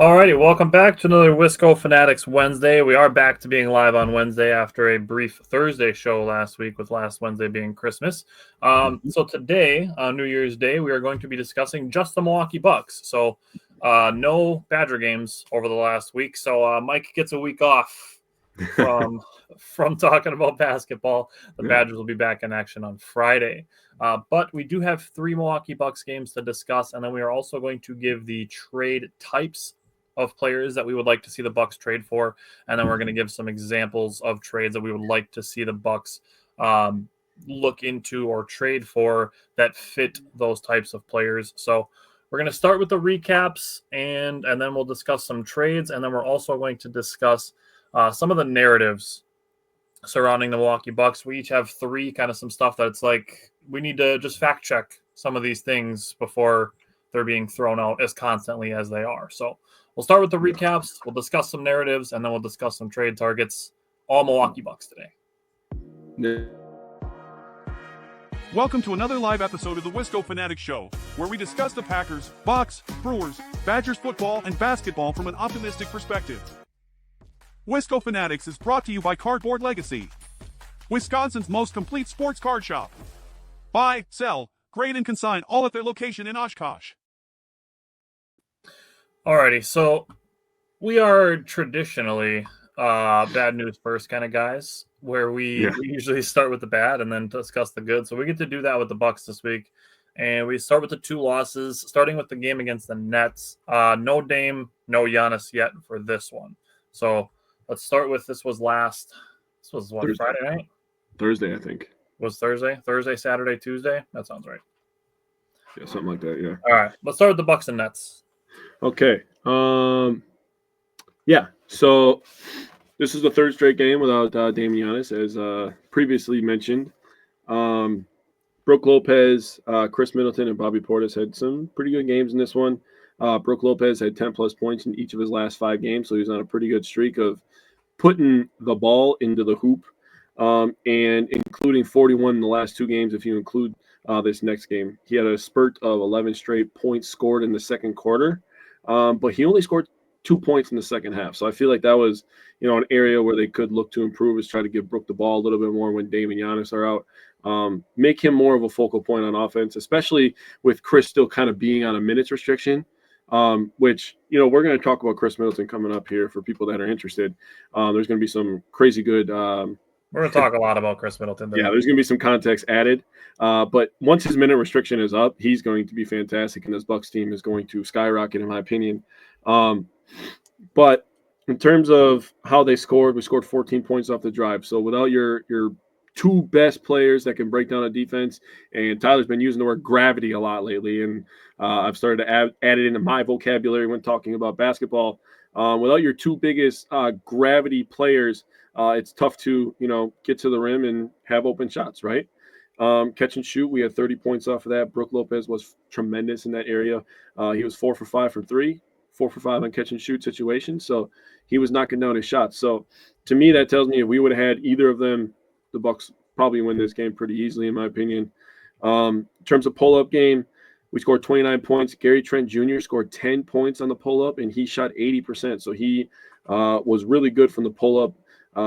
Alrighty, welcome back to another Wisco Fanatics Wednesday. We are back to being live on Wednesday after a brief Thursday show last week, with last Wednesday being Christmas. So today, on New Year's Day, we are going to be discussing just the Milwaukee Bucks. So no Badger games over the last week. So Mike gets a week off from talking about basketball. The Badgers will be back in action on Friday. But we do have 3 Milwaukee Bucks games to discuss, and then we are also going to give the trade types of players that we would like to see the Bucks trade for, and then we're going to give some examples of trades that we would like to see the Bucks look into or trade for that fit those types of players. So we're going to start with the recaps, and then we'll discuss some trades, and then we're also going to discuss some of the narratives surrounding the Milwaukee Bucks. We each have 3 kind of some stuff that's like we need to just fact check some of these things before they're being thrown out as constantly as they are. So we'll start with the recaps, we'll discuss some narratives, and then we'll discuss some trade targets. All Milwaukee Bucks today. Welcome to another live episode of the Wisco Fanatics Show, where we discuss the Packers, Bucks, Brewers, Badgers football, and basketball from an optimistic perspective. Wisco Fanatics is brought to you by Cardboard Legacy, Wisconsin's most complete sports card shop. Buy, sell, grade, and consign all at their location in Oshkosh. Alrighty, so we are traditionally bad news first kind of guys, where we usually start with the bad and then discuss the good. So we get to do that with the Bucks this week, and we start with the 2 losses, starting with the game against the Nets. No Dame, no Giannis yet for this one. So let's start with this was what, Thursday. Friday night? Thursday, I think. Was Thursday? Thursday, Saturday, Tuesday? That sounds right. Yeah, something like that, yeah. All right, let's start with the Bucks and Nets. Okay. Yeah, so this is the 3rd straight game without Dame Giannis, as previously mentioned. Brook Lopez, Chris Middleton, and Bobby Portis had some pretty good games in this one. Brook Lopez had 10-plus points in each of his last 5 games, so he was on a pretty good streak of putting the ball into the hoop, and including 41 in the last 2 games if you include this next game. He had a spurt of 11 straight points scored in the second quarter, but he only scored 2 points in the second half. So I feel like that was, an area where they could look to improve, is try to give Brook the ball a little bit more when Dame and Giannis are out. Make him more of a focal point on offense, especially with Chris still kind of being on a minutes restriction, which, we're going to talk about Chris Middleton coming up here for people that are interested. There's going to be some crazy good we're going to talk a lot about Chris Middleton today. Yeah, there's going to be some context added. But once his minute restriction is up, he's going to be fantastic, and this Bucks team is going to skyrocket, in my opinion. But in terms of how they scored, we scored 14 points off the drive. So without your 2 best players that can break down a defense, and Tyler's been using the word gravity a lot lately, and I've started to add it into my vocabulary when talking about basketball. Without your 2 biggest gravity players, it's tough to, get to the rim and have open shots, right? Catch and shoot, we had 30 points off of that. Brook Lopez was tremendous in that area. He was 4 for 5 from 3, 4 for 5 on catch and shoot situations. So he was knocking down his shots. So to me, that tells me if we would have had either of them, the Bucks probably win this game pretty easily, in my opinion. In terms of pull-up game, we scored 29 points. Gary Trent Jr. scored 10 points on the pull-up, and he shot 80%. So he was really good from the pull-up.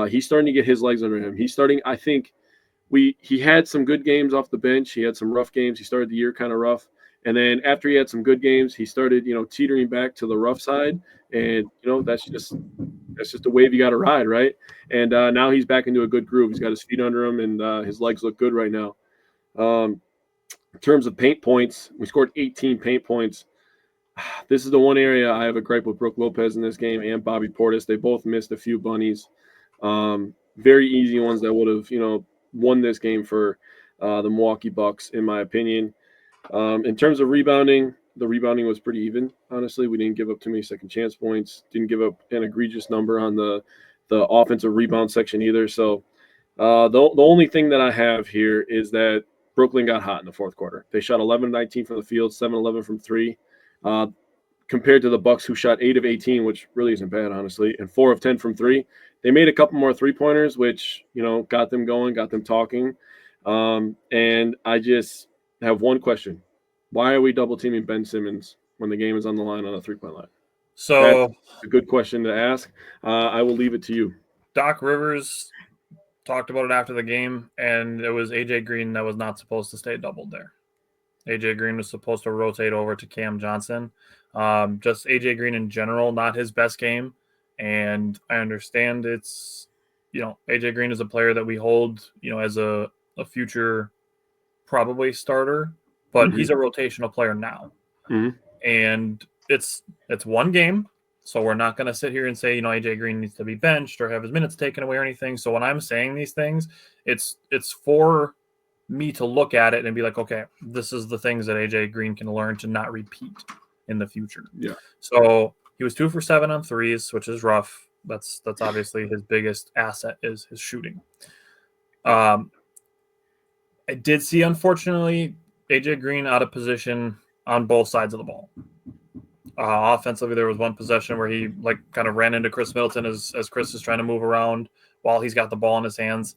He's starting to get his legs under him. He's starting, I think, he had some good games off the bench. He had some rough games. He started the year kind of rough. And then after he had some good games, he started, teetering back to the rough side. And, that's just the wave you got to ride, right? And now he's back into a good groove. He's got his feet under him, and his legs look good right now. In terms of paint points, we scored 18 paint points. This is the one area I have a gripe with Brook Lopez in this game, and Bobby Portis. They both missed a few bunnies. Very easy ones that would have, won this game for the Milwaukee Bucks, in my opinion. In terms of rebounding, the rebounding was pretty even, honestly. We didn't give up too many second chance points, didn't give up an egregious number on the offensive rebound section either. So the only thing that I have here is that Brooklyn got hot in the fourth quarter. They shot 11-19 from the field, 7-11 from 3, compared to the Bucks, who shot 8 of 18, which really isn't bad, honestly, and 4 of 10 from 3. They made a couple more three-pointers, which, got them going, got them talking. And I just have one question. Why are we double-teaming Ben Simmons when the game is on the line on a three-point line? So a good question to ask. I will leave it to you. Doc Rivers talked about it after the game, and it was AJ Green that was not supposed to stay doubled there. AJ Green was supposed to rotate over to Cam Johnson. Just AJ Green in general, not his best game. And I understand it's, AJ Green is a player that we hold, as a future probably starter, but he's a rotational player now. And it's one game. So we're not going to sit here and say, AJ Green needs to be benched or have his minutes taken away or anything. So when I'm saying these things, it's for me to look at it and be like, okay, this is the things that AJ Green can learn to not repeat in the future. Yeah. So he was 2 for 7 on threes, which is rough. That's obviously his biggest asset is his shooting. I did see, unfortunately, AJ Green out of position on both sides of the ball. Offensively, there was one possession where he kind of ran into Chris Middleton as Chris is trying to move around while he's got the ball in his hands.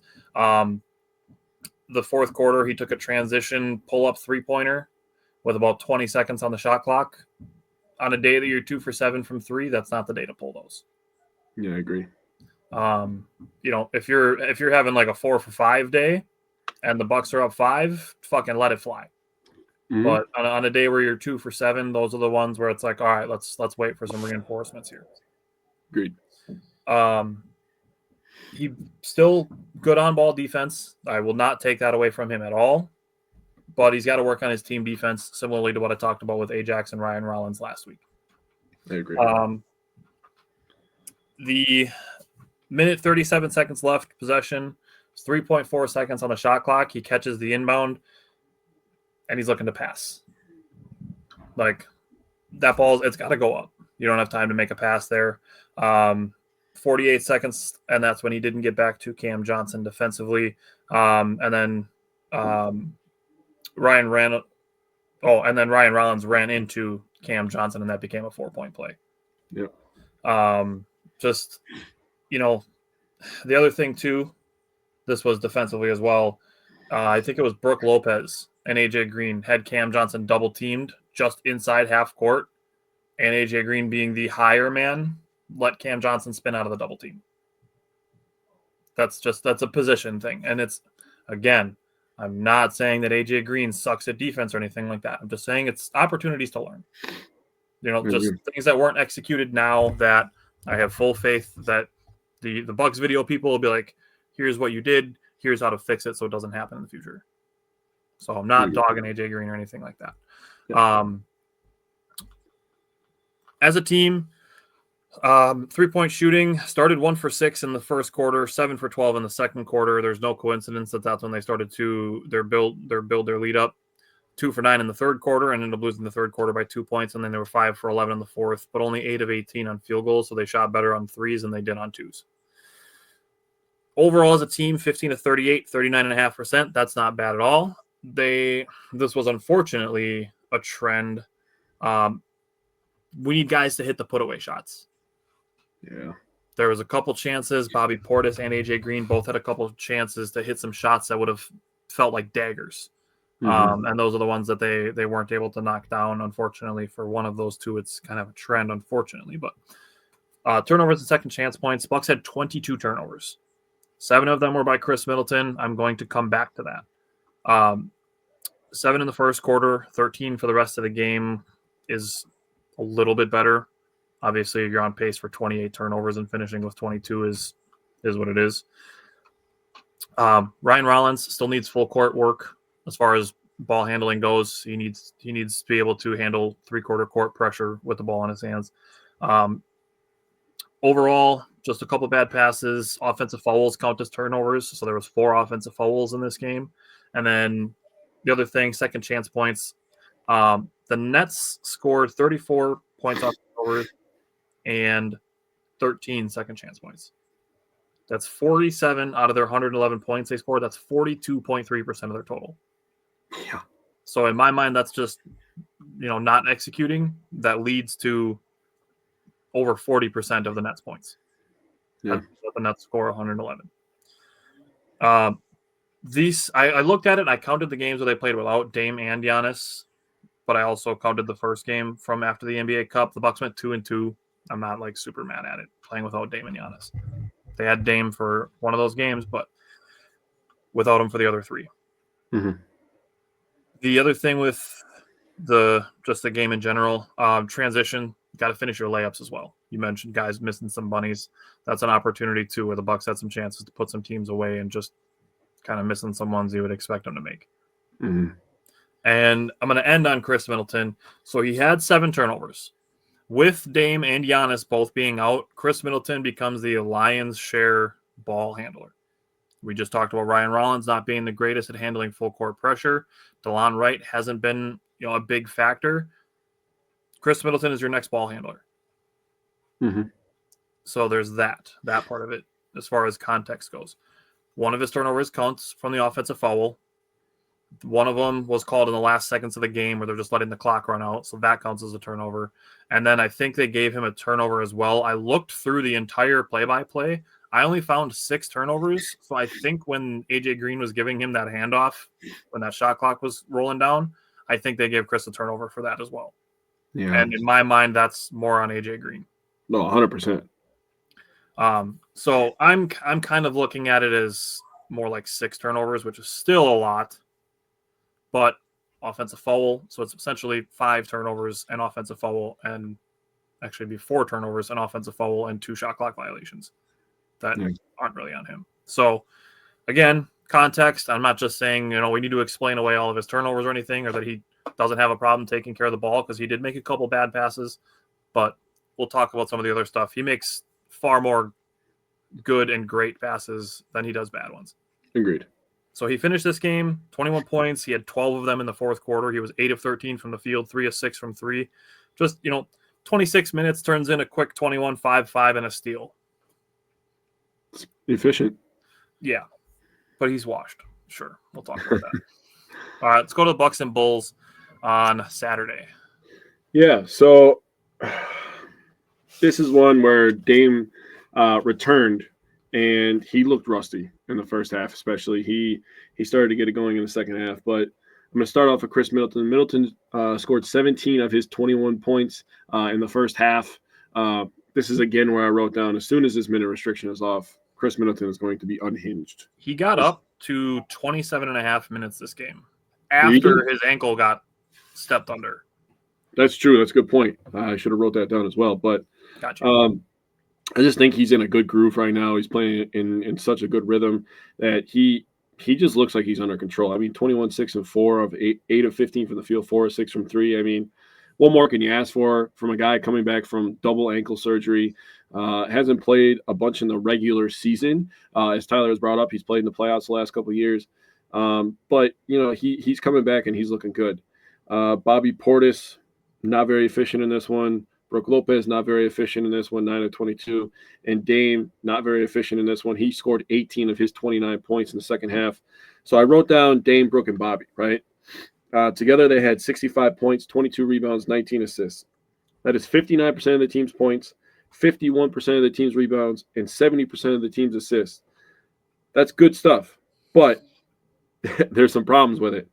The fourth quarter, he took a transition pull-up three-pointer with about 20 seconds on the shot clock. On a day that you're 2 for 7 from three, that's not the day to pull those. Yeah, I agree. If you're having like a 4 for 5 day and the Bucks are up 5, fucking let it fly. But on a day where you're 2 for 7, those are the ones where it's like, all right, let's wait for some reinforcements here. Agreed. He still good on ball defense. I will not take that away from him at all. But he's got to work on his team defense, similarly to what I talked about with Ajax and Ryan Rollins last week. I agree. The minute 37 seconds left possession, 3.4 seconds on the shot clock. He catches the inbound, and he's looking to pass. Like, that ball, it's got to go up. You don't have time to make a pass there. 48 seconds, and that's when he didn't get back to Cam Johnson defensively. And then Ryan Rollins ran into Cam Johnson, and that became a 4-point play. Yep. The other thing too, this was defensively as well. I think it was Brooke Lopez and AJ Green had Cam Johnson double teamed just inside half court, and AJ Green, being the higher man, let Cam Johnson spin out of the double team. That's a position thing. And it's, again, I'm not saying that AJ Green sucks at defense or anything like that. I'm just saying it's opportunities to learn. Just things that weren't executed now that I have full faith that the Bucks video people will be like, here's what you did, here's how to fix it so it doesn't happen in the future. So I'm not dogging AJ Green or anything like that. Yeah. As a team, 3-point shooting started 1 for 6 in the first quarter, 7 for 12 in the second quarter. There's no coincidence that's when they started to their lead up. 2 for 9 in the third quarter and ended up losing the third quarter by 2 points. And then they were 5 for 11 in the fourth, but only 8 of 18 on field goals. So they shot better on threes than they did on twos. Overall, as a team, 15 to 38, 39.5%. That's not bad at all. This was unfortunately a trend. We need guys to hit the put-away shots. Yeah. There was a couple chances. Bobby Portis and AJ Green both had a couple of chances to hit some shots that would have felt like daggers. And those are the ones that they weren't able to knock down. Unfortunately, for one of those two, it's kind of a trend, unfortunately. But turnovers and second chance points. Bucks had 22 turnovers. 7 of them were by Chris Middleton. I'm going to come back to that. 7 in the first quarter, 13 for the rest of the game is a little bit better. Obviously, you're on pace for 28 turnovers, and finishing with 22 is what it is. Ryan Rollins still needs full court work as far as ball handling goes. He needs to be able to handle 3/4 court pressure with the ball in his hands. Overall, just a couple bad passes. Offensive fouls count as turnovers, so there was 4 offensive fouls in this game. And then the other thing, second chance points. The Nets scored 34 points off turnovers and 13 second chance points. That's 47 out of their 111 points they scored. That's 42.3% of their total. Yeah. So in my mind, that's just, not executing. That leads to over 40% of the Nets points. Yeah. The Nets score 111. I looked at it and I counted the games where they played without Dame and Giannis, but I also counted the first game from after the NBA Cup. The Bucks went 2-2 I'm not like super mad at it playing without Dame and Giannis. They had Dame for one of those games, but without him for the other three. Mm-hmm. The other thing with just the game in general, transition, got to finish your layups as well. You mentioned guys missing some bunnies. That's an opportunity too, where the Bucks had some chances to put some teams away and just kind of missing some ones you would expect them to make. Mm-hmm. And I'm going to end on Chris Middleton. So he had 7 turnovers. With Dame and Giannis both being out, Chris Middleton becomes the lion's share ball handler. We just talked about Ryan Rollins not being the greatest at handling full court pressure. DeLon Wright hasn't been, a big factor. Chris Middleton is your next ball handler. Mm-hmm. So there's that part of it as far as context goes. One of his turnovers counts from the offensive foul. One of them was called in the last seconds of the game where they're just letting the clock run out. So that counts as a turnover. And then I think they gave him a turnover as well. I looked through the entire play-by-play. I only found 6 turnovers. So I think when AJ Green was giving him that handoff, when that shot clock was rolling down, I think they gave Chris a turnover for that as well. Yeah. And in my mind, that's more on AJ Green. No, 100%. So I'm kind of looking at it as more like 6 turnovers, which is still a lot. But offensive foul, so it's essentially 5 turnovers and offensive foul, and actually be 4 turnovers and offensive foul and 2 shot clock violations that aren't really on him. So again, context. I'm not just saying we need to explain away all of his turnovers or anything, or that he doesn't have a problem taking care of the ball, because he did make a couple bad passes. But we'll talk about some of the other stuff. He makes far more good and great passes than he does bad ones. Agreed. So he finished this game, 21 points. He had 12 of them in the fourth quarter. He was 8 of 13 from the field, 3 of 6 from 3. Just, 26 minutes turns in a quick 21, 5, and a steal. It's efficient. Yeah, but he's washed. Sure, we'll talk about that. All right, let's go to the Bucks and Bulls on Saturday. Yeah, so this is one where Dame returned, and he looked rusty in the first half, especially. He started to get it going in the second half. But I'm going to start off with Chris Middleton. Middleton scored 17 of his 21 points in the first half. This is, again, where I wrote down, as soon as this minute restriction is off, Chris Middleton is going to be unhinged. He got up to 27 and a half minutes this game after his ankle got stepped under. That's true. That's a good point. I should have wrote that down as well. But gotcha. I just think he's in a good groove right now. He's playing in such a good rhythm that he just looks like he's under control. I mean, 21, 6, and 4 of 8 of 15 from the field, 4 of 6 from 3. I mean, what more can you ask for from a guy coming back from double ankle surgery? Hasn't played a bunch in the regular season. As Tyler has brought up, he's played in the playoffs the last couple of years. But, he's coming back and he's looking good. Bobby Portis, not very efficient in this one. Brook Lopez, not very efficient in this one, 9 of 22. And Dame, not very efficient in this one. He scored 18 of his 29 points in the second half. So I wrote down Dame, Brook, and Bobby, right? Together they had 65 points, 22 rebounds, 19 assists. That is 59% of the team's points, 51% of the team's rebounds, and 70% of the team's assists. That's good stuff. But there's some problems with it.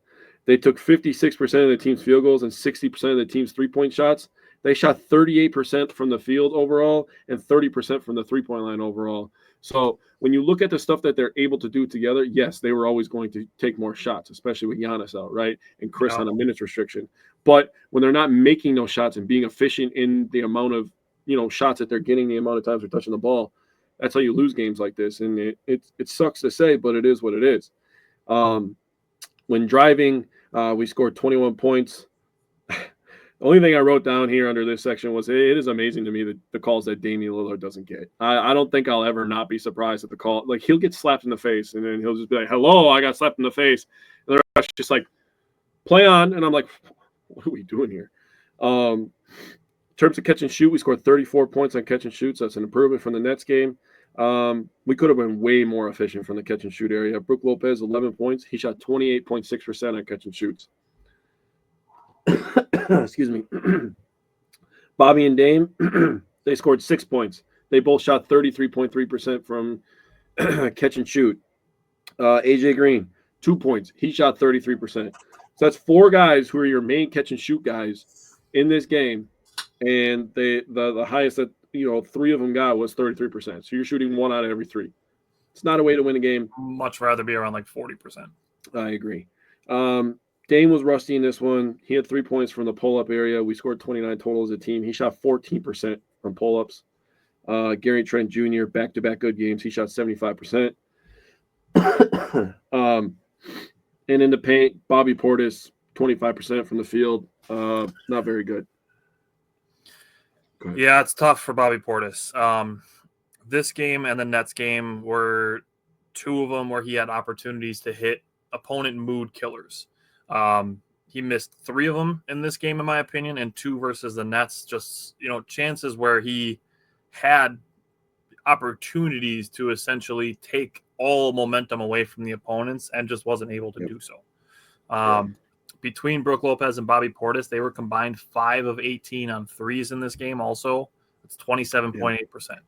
They took 56% of the team's field goals and 60% of the team's three-point shots. They shot 38% from the field overall and 30% from the three-point line overall. So when you look at the stuff that they're able to do together, yes, they were always going to take more shots, especially with Giannis out, right? And Chris on a minutes restriction. But when they're not making those shots and being efficient in the amount of, shots that they're getting, the amount of times they're touching the ball, that's how you lose games like this. And it sucks to say, but it is what it is. When driving, we scored 21 points. The only thing I wrote down here under this section was it is amazing to me that the calls that Damian Lillard doesn't get. I don't think I'll ever not be surprised at the call. Like, he'll get slapped in the face, and then he'll just be like, hello, I got slapped in the face. And the ref's just like, play on. And I'm like, what are we doing here? In terms of catch and shoot, we scored 34 points on catch and shoots. That's an improvement from the Nets game. We could have been way more efficient from the catch and shoot area. Brook Lopez, 11 points. He shot 28.6% on catch and shoots. Excuse me. Bobby and Dame, they scored 6 points. They both shot 33.3% from catch and shoot. AJ Green, 2 points. He shot 33%. So that's 4 guys who are your main catch and shoot guys in this game. And the highest that three of them got was 33%. So you're shooting 1 out of every 3. It's not a way to win a game. Much rather be around like 40%. I agree. Dame was rusty in this one. He had 3 points from the pull-up area. We scored 29 total as a team. He shot 14% from pull-ups. Gary Trent Jr., back-to-back good games. He shot 75%. And in the paint, Bobby Portis, 25% from the field. Not very good. Yeah, it's tough for Bobby Portis. This game and the Nets game were 2 of them where he had opportunities to hit opponent mood killers. He missed 3 of them in this game, in my opinion, and 2 versus the Nets. Just, chances where he had opportunities to essentially take all momentum away from the opponents and just wasn't able to do so. Between Brook Lopez and Bobby Portis, they were combined 5 of 18 on threes in this game. Also, it's 27.8%.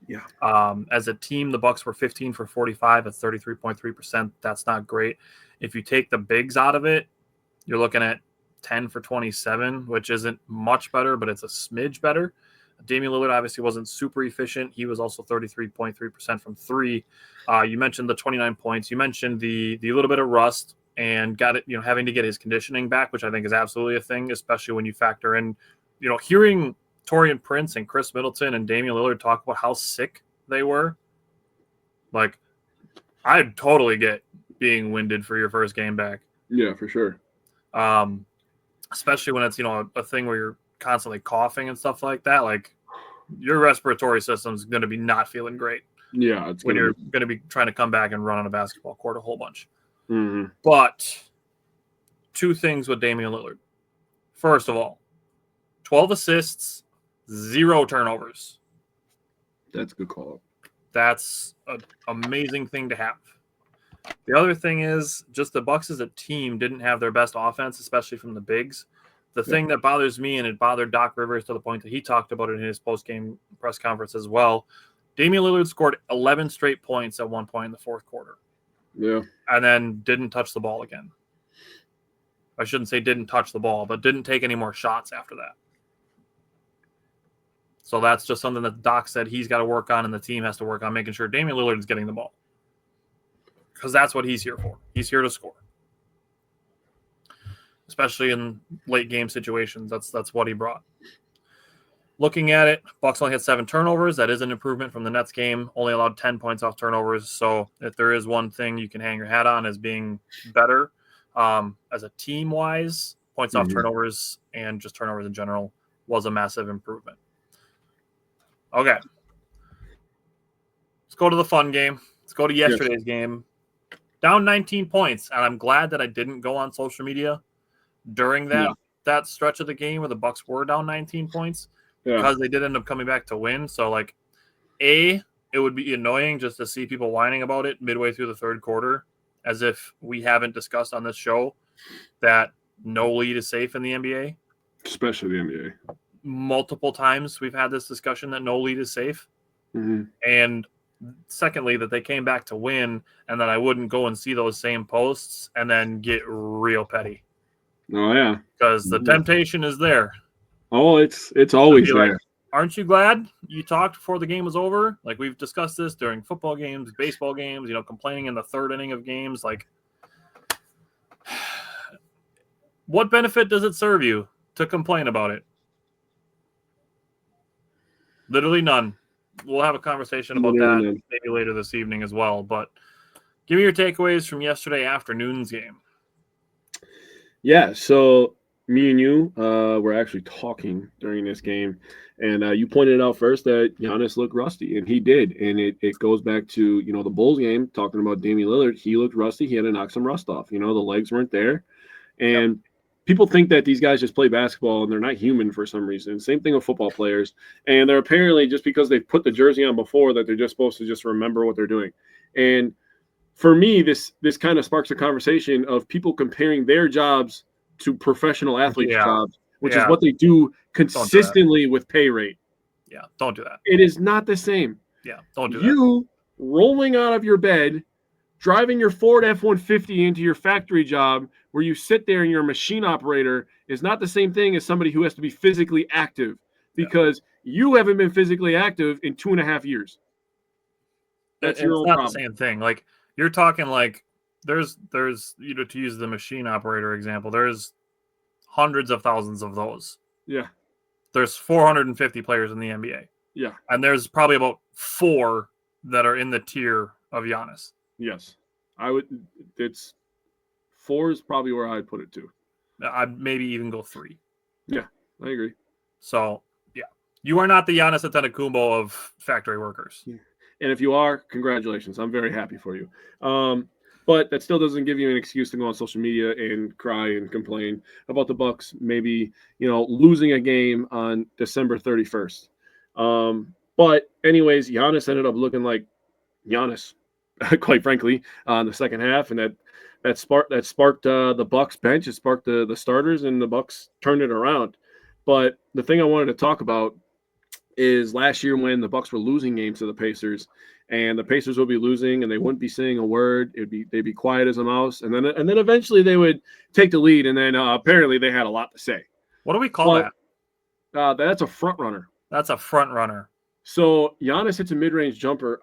Yeah. As a team, the Bucks were 15 for 45 at 33.3%. That's not great. If you take the bigs out of it, you're looking at 10 for 27, which isn't much better, but it's a smidge better. Damian Lillard obviously wasn't super efficient. He was also 33.3% from 3. You mentioned the 29 points. You mentioned the little bit of rust and got it, having to get his conditioning back, which I think is absolutely a thing, especially when you factor in, hearing Taurean Prince and Chris Middleton and Damian Lillard talk about how sick they were. Like, I'd totally get being winded for your first game back. Yeah, for sure. Especially when it's, a thing where you're constantly coughing and stuff like that. Like, your respiratory system's going to be not feeling great. Yeah, it's when you're going to be trying to come back and run on a basketball court a whole bunch. Mm-hmm. But 2 things with Damian Lillard. First of all, 12 assists, 0 turnovers. That's a good call. That's an amazing thing to have. The other thing is just the Bucks as a team didn't have their best offense, especially from the bigs. The thing that bothers me, and it bothered Doc Rivers to the point that he talked about it in his post-game press conference as well, Damian Lillard scored 11 straight points at one point in the fourth quarter. Yeah. And then didn't touch the ball again. I shouldn't say didn't touch the ball, but didn't take any more shots after that. So that's just something that Doc said he's got to work on and the team has to work on, making sure Damian Lillard is getting the ball. Because that's what he's here for. He's here to score. Especially in late game situations. That's what he brought. Looking at it, Bucks only had 7 turnovers. That is an improvement from the Nets game. Only allowed 10 points off turnovers. So if there is one thing you can hang your hat on as being better as a team-wise, points off turnovers and just turnovers in general was a massive improvement. Okay. Let's go to the fun game. Let's go to yesterday's game. Down 19 points. And I'm glad that I didn't go on social media during that stretch of the game where the Bucks were down 19 points. Because they did end up coming back to win. So, it would be annoying just to see people whining about it midway through the third quarter, as if we haven't discussed on this show that no lead is safe in the NBA. Especially the NBA. Multiple times we've had this discussion that no lead is safe. Mm-hmm. And secondly, that they came back to win and that I wouldn't go and see those same posts and then get real petty. Oh, yeah. Because the temptation is there. Oh, it's always there. Like, aren't you glad you talked before the game was over? Like, we've discussed this during football games, baseball games, complaining in the third inning of games. Like, what benefit does it serve you to complain about it? Literally none. We'll have a conversation about that maybe later this evening as well. But give me your takeaways from yesterday afternoon's game. Yeah, so me and you were actually talking during this game, and you pointed out first that Giannis looked rusty, and he did. And it goes back to, the Bulls game, talking about Damian Lillard. He looked rusty. He had to knock some rust off. The legs weren't there. And people think that these guys just play basketball and they're not human for some reason. Same thing with football players. And they're apparently, just because they've put the jersey on before, that they're just supposed to just remember what they're doing. And for me, this kind of sparks a conversation of people comparing their jobs to professional athletes' jobs, which is what they do consistently with pay rate. Yeah, don't do that. It is not the same. Yeah, don't do that. You rolling out of your bed, driving your Ford F-150 into your factory job where you sit there and you're a machine operator is not the same thing as somebody who has to be physically active. because you haven't been physically active in 2.5 years. That's your It's own not problem. the same thing. Like you're talking like there's to use the machine operator example, there's hundreds of thousands of those. Yeah. There's 450 players in the NBA. Yeah. And there's probably about 4 that are in the tier of Giannis. Yes. It's 4 is probably where I'd put it too. I'd maybe even go 3. Yeah, I agree. So, yeah. You are not the Giannis Antetokounmpo of factory workers. And if you are, congratulations. I'm very happy for you. But that still doesn't give you an excuse to go on social media and cry and complain about the Bucks maybe, losing a game on December 31st. But anyways, Giannis ended up looking like Giannis, quite frankly, in the second half, and that sparked the Bucks bench. It sparked the starters, and the Bucks turned it around. But the thing I wanted to talk about is last year when the Bucks were losing games to the Pacers, and the Pacers would be losing, and they wouldn't be saying a word. They'd be quiet as a mouse, and then eventually they would take the lead, and then apparently they had a lot to say. What do we call that? That's a front runner. That's a front runner. So Giannis hits a mid-range jumper.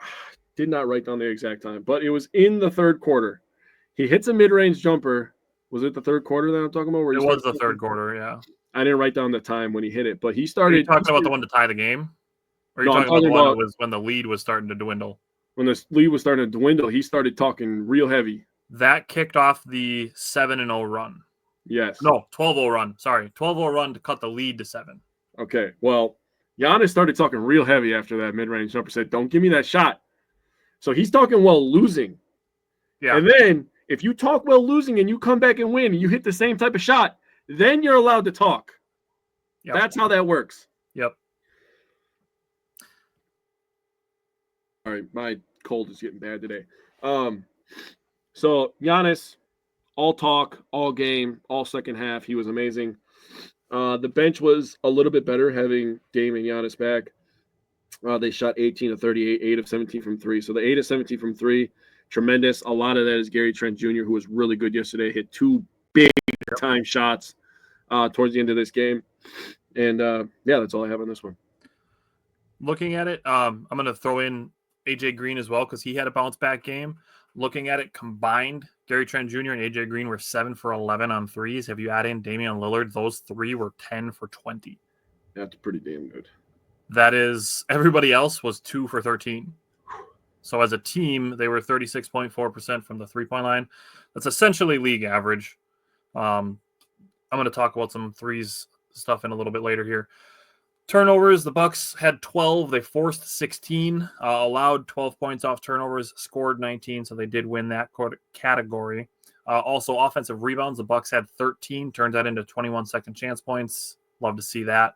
Did not write down the exact time, but it was in the third quarter. He hits a mid-range jumper. Was it the third quarter that I'm talking about? It was the third quarter, yeah. I didn't write down the time when he hit it, but he started. Are you talking about the one to tie the game? Or are you talking about the one that was when the lead was starting to dwindle? When the lead was starting to dwindle, he started talking real heavy. That kicked off the 7-0 run. Yes. No, 12-0 run. Sorry, 12-0 run to cut the lead to 7. Okay, well, Giannis started talking real heavy after that mid-range jumper. Said, "Don't give me that shot." So he's talking while losing. Yeah. And then if you talk while losing and you come back and win and you hit the same type of shot, then you're allowed to talk. Yep. That's how that works. Yep. All right, my cold is getting bad today. So Giannis, all talk, all game, all second half. He was amazing. The bench was a little bit better having Dame and Giannis back. They shot 18 of 38, 8 of 17 from 3. So the 8 of 17 from 3, tremendous. A lot of that is Gary Trent Jr., who was really good yesterday. Hit 2 big-time shots towards the end of this game. And, that's all I have on this one. Looking at it, I'm going to throw in A.J. Green as well because he had a bounce-back game. Looking at it combined, Gary Trent Jr. and A.J. Green were 7 for 11 on threes. If you add in Damian Lillard, those 3 were 10 for 20. That's pretty damn good. That is, everybody else was 2 for 13. So as a team, they were 36.4% from the three-point line. That's essentially league average. I'm going to talk about some threes stuff in a little bit later here. Turnovers, the Bucks had 12. They forced 16, allowed 12 points off turnovers, scored 19, so they did win that category. Also, offensive rebounds, the Bucks had 13, turned that into 21 second chance points. Love to see that.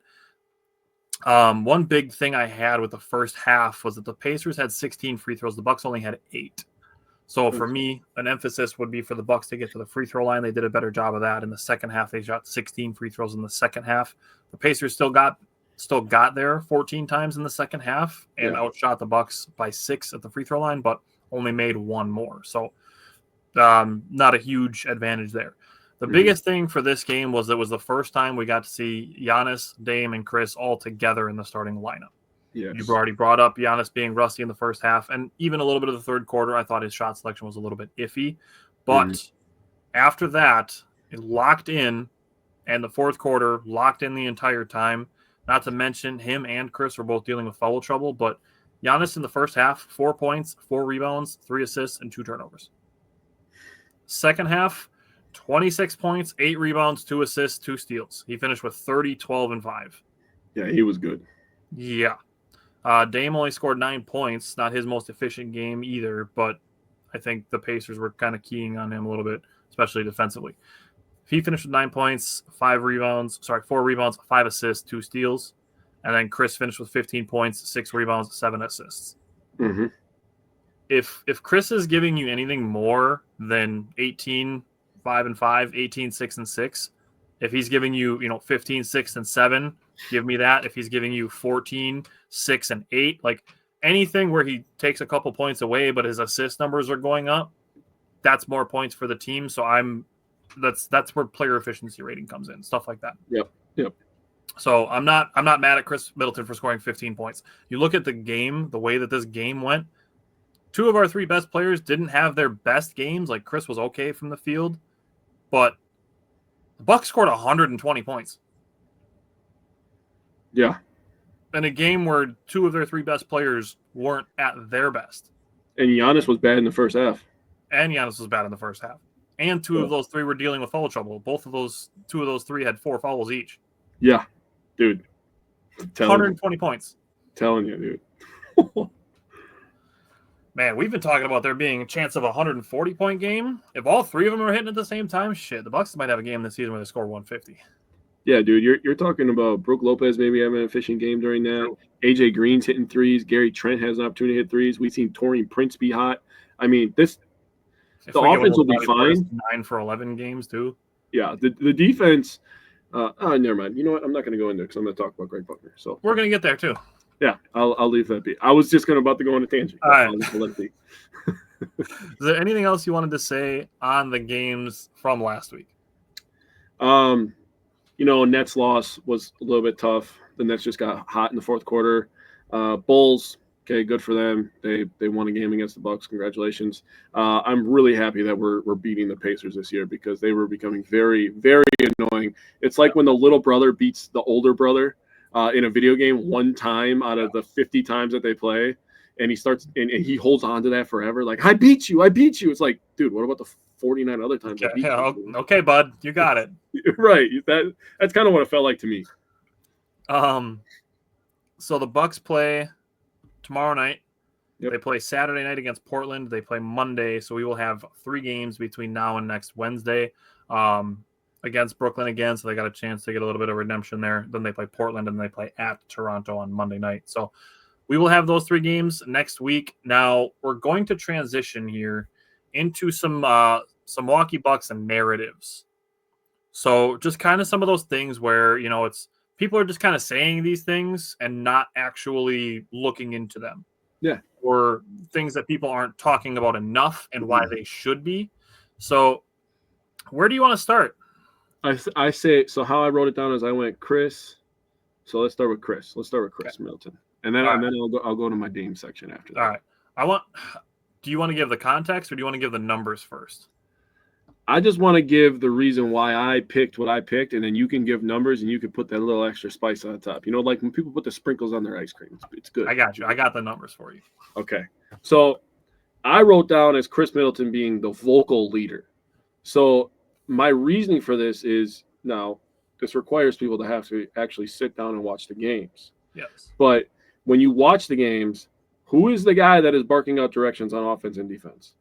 One big thing I had with the first half was that the Pacers had 16 free throws. The Bucks only had 8. So for me, an emphasis would be for the Bucks to get to the free throw line. They did a better job of that. In the second half, they shot 16 free throws in the second half. The Pacers still got there 14 times in the second half and outshot the Bucks by 6 at the free throw line, but only made 1 more. So not a huge advantage there. The biggest thing for this game was it was the first time we got to see Giannis, Dame, and Chris all together in the starting lineup. Yes. You've already brought up Giannis being rusty in the first half, and even a little bit of the third quarter, I thought his shot selection was a little bit iffy. But after that, it locked in, and the fourth quarter locked in the entire time. Not to mention him and Chris were both dealing with foul trouble, but Giannis in the first half, 4 points, 4 rebounds, 3 assists, and 2 turnovers. Second half, 26 points, 8 rebounds, 2 assists, 2 steals. He finished with 30, 12, and 5. Yeah, he was good. Yeah. Dame only scored 9 points. Not his most efficient game either, but I think the Pacers were kind of keying on him a little bit, especially defensively. He finished with 9 points, 4 rebounds, 5 assists, 2 steals. And then Chris finished with 15 points, 6 rebounds, 7 assists. Mm-hmm. If Chris is giving you anything more than 18, 5 and 5, 18, 6 and 6, if he's giving you, 15, 6 and 7, give me that. If he's giving you 14, 6 and 8, like anything where he takes a couple points away, but his assist numbers are going up, that's more points for the team. So that's where player efficiency rating comes in, stuff like that. Yep. So I'm not mad at Chris Middleton for scoring 15 points. You look at the game, the way that this game went. 2 of our 3 best players didn't have their best games. Like Chris was okay from the field, but the Bucks scored 120 points. Yeah. In a game where 2 of their 3 best players weren't at their best. And Giannis was bad in the first half. And Giannis was bad in the first half. And 2 of those 3 were dealing with foul trouble. 2 of those 3 had 4 fouls each. Yeah, dude. 120 points. Telling you, dude. Man, we've been talking about there being a chance of a 140-point game. If all 3 of them are hitting at the same time, shit, the Bucks might have a game this season where they score 150. Yeah, dude, you're talking about Brook Lopez maybe having an efficient game during that. AJ Green's hitting threes. Gary Trent has an opportunity to hit threes. We've seen Taurean Prince be hot. I mean, the offense will be fine. 9 for 11 games too. Yeah, the defense. Never mind. You know what? I'm not going to go into it because I'm going to talk about Greg Buckner. So we're going to get there too. Yeah, I'll leave that be. I was just about to go on a tangent. All right. Is there anything else you wanted to say on the games from last week? Nets loss was a little bit tough. The Nets just got hot in the fourth quarter. Bulls, okay, good for them. They won a game against the Bucks. Congratulations. I'm really happy that we're beating the Pacers this year because they were becoming very, very annoying. It's like when the little brother beats the older brother in a video game one time out of the 50 times that they play, and he starts and he holds on to that forever. Like, I beat you. It's like, dude, what about the 49 other times? Okay, bud, you got it. Right. That's kind of what it felt like to me. So the Bucks play tomorrow night. Yep. They play Saturday night against Portland. They play Monday. So we will have 3 games between now and next Wednesday. Against Brooklyn again, so they got a chance to get a little bit of redemption there. Then they play Portland, and they play at Toronto on Monday night. So we will have those 3 games next week. Now we're going to transition here into some Milwaukee Bucks and narratives. So just kind of some of those things where, it's people are just kind of saying these things and not actually looking into them. Yeah. Or things that people aren't talking about enough and why they should be. So where do you want to start? I say, so how I wrote it down is I went Chris. So let's start with Chris. Okay. Middleton. And then I'll go to my Dame section after that. All right. Do you want to give the context or do you want to give the numbers first? I just want to give the reason why I picked what I picked, and then you can give numbers and you can put that little extra spice on the top. Like when people put the sprinkles on their ice cream. It's good. I got you. I got the numbers for you. Okay. So I wrote down as Chris Middleton being the vocal leader. So my reasoning for this is now this requires people to have to actually sit down and watch the games. Yes. But when you watch the games, who is the guy that is barking out directions on offense and defense?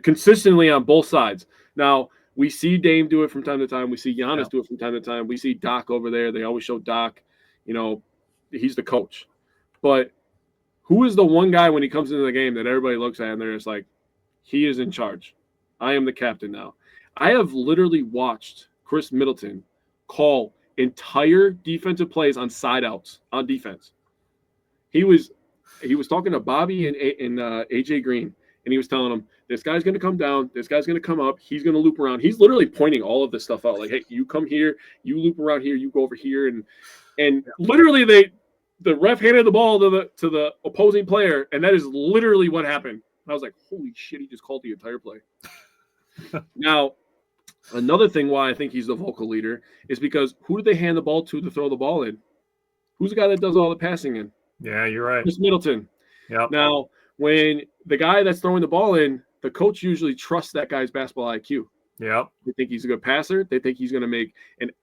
Consistently on both sides. Now, we see Dame do it from time to time. We see Giannis do it from time to time. We see Doc over there. They always show Doc. He's the coach. But who is the one guy when he comes into the game that everybody looks at and they're just like, he is in charge. I am the captain now. I have literally watched Chris Middleton call entire defensive plays on side outs on defense. He was talking to Bobby and AJ Green, and he was telling them, this guy's going to come down, this guy's going to come up, he's going to loop around. He's literally pointing all of this stuff out. Like, hey, you come here, you loop around here, you go over here, and literally the ref handed the ball to the opposing player, and that is literally what happened. And I was like, holy shit, he just called the entire play. Now, another thing why I think he's the vocal leader is because who did they hand the ball to throw the ball in? Who's the guy that does all the passing in? Yeah, you're right. Chris Middleton. Yeah. Now, when the guy that's throwing the ball in, the coach usually trusts that guy's basketball IQ. Yeah. They think he's a good passer. They think he's going to make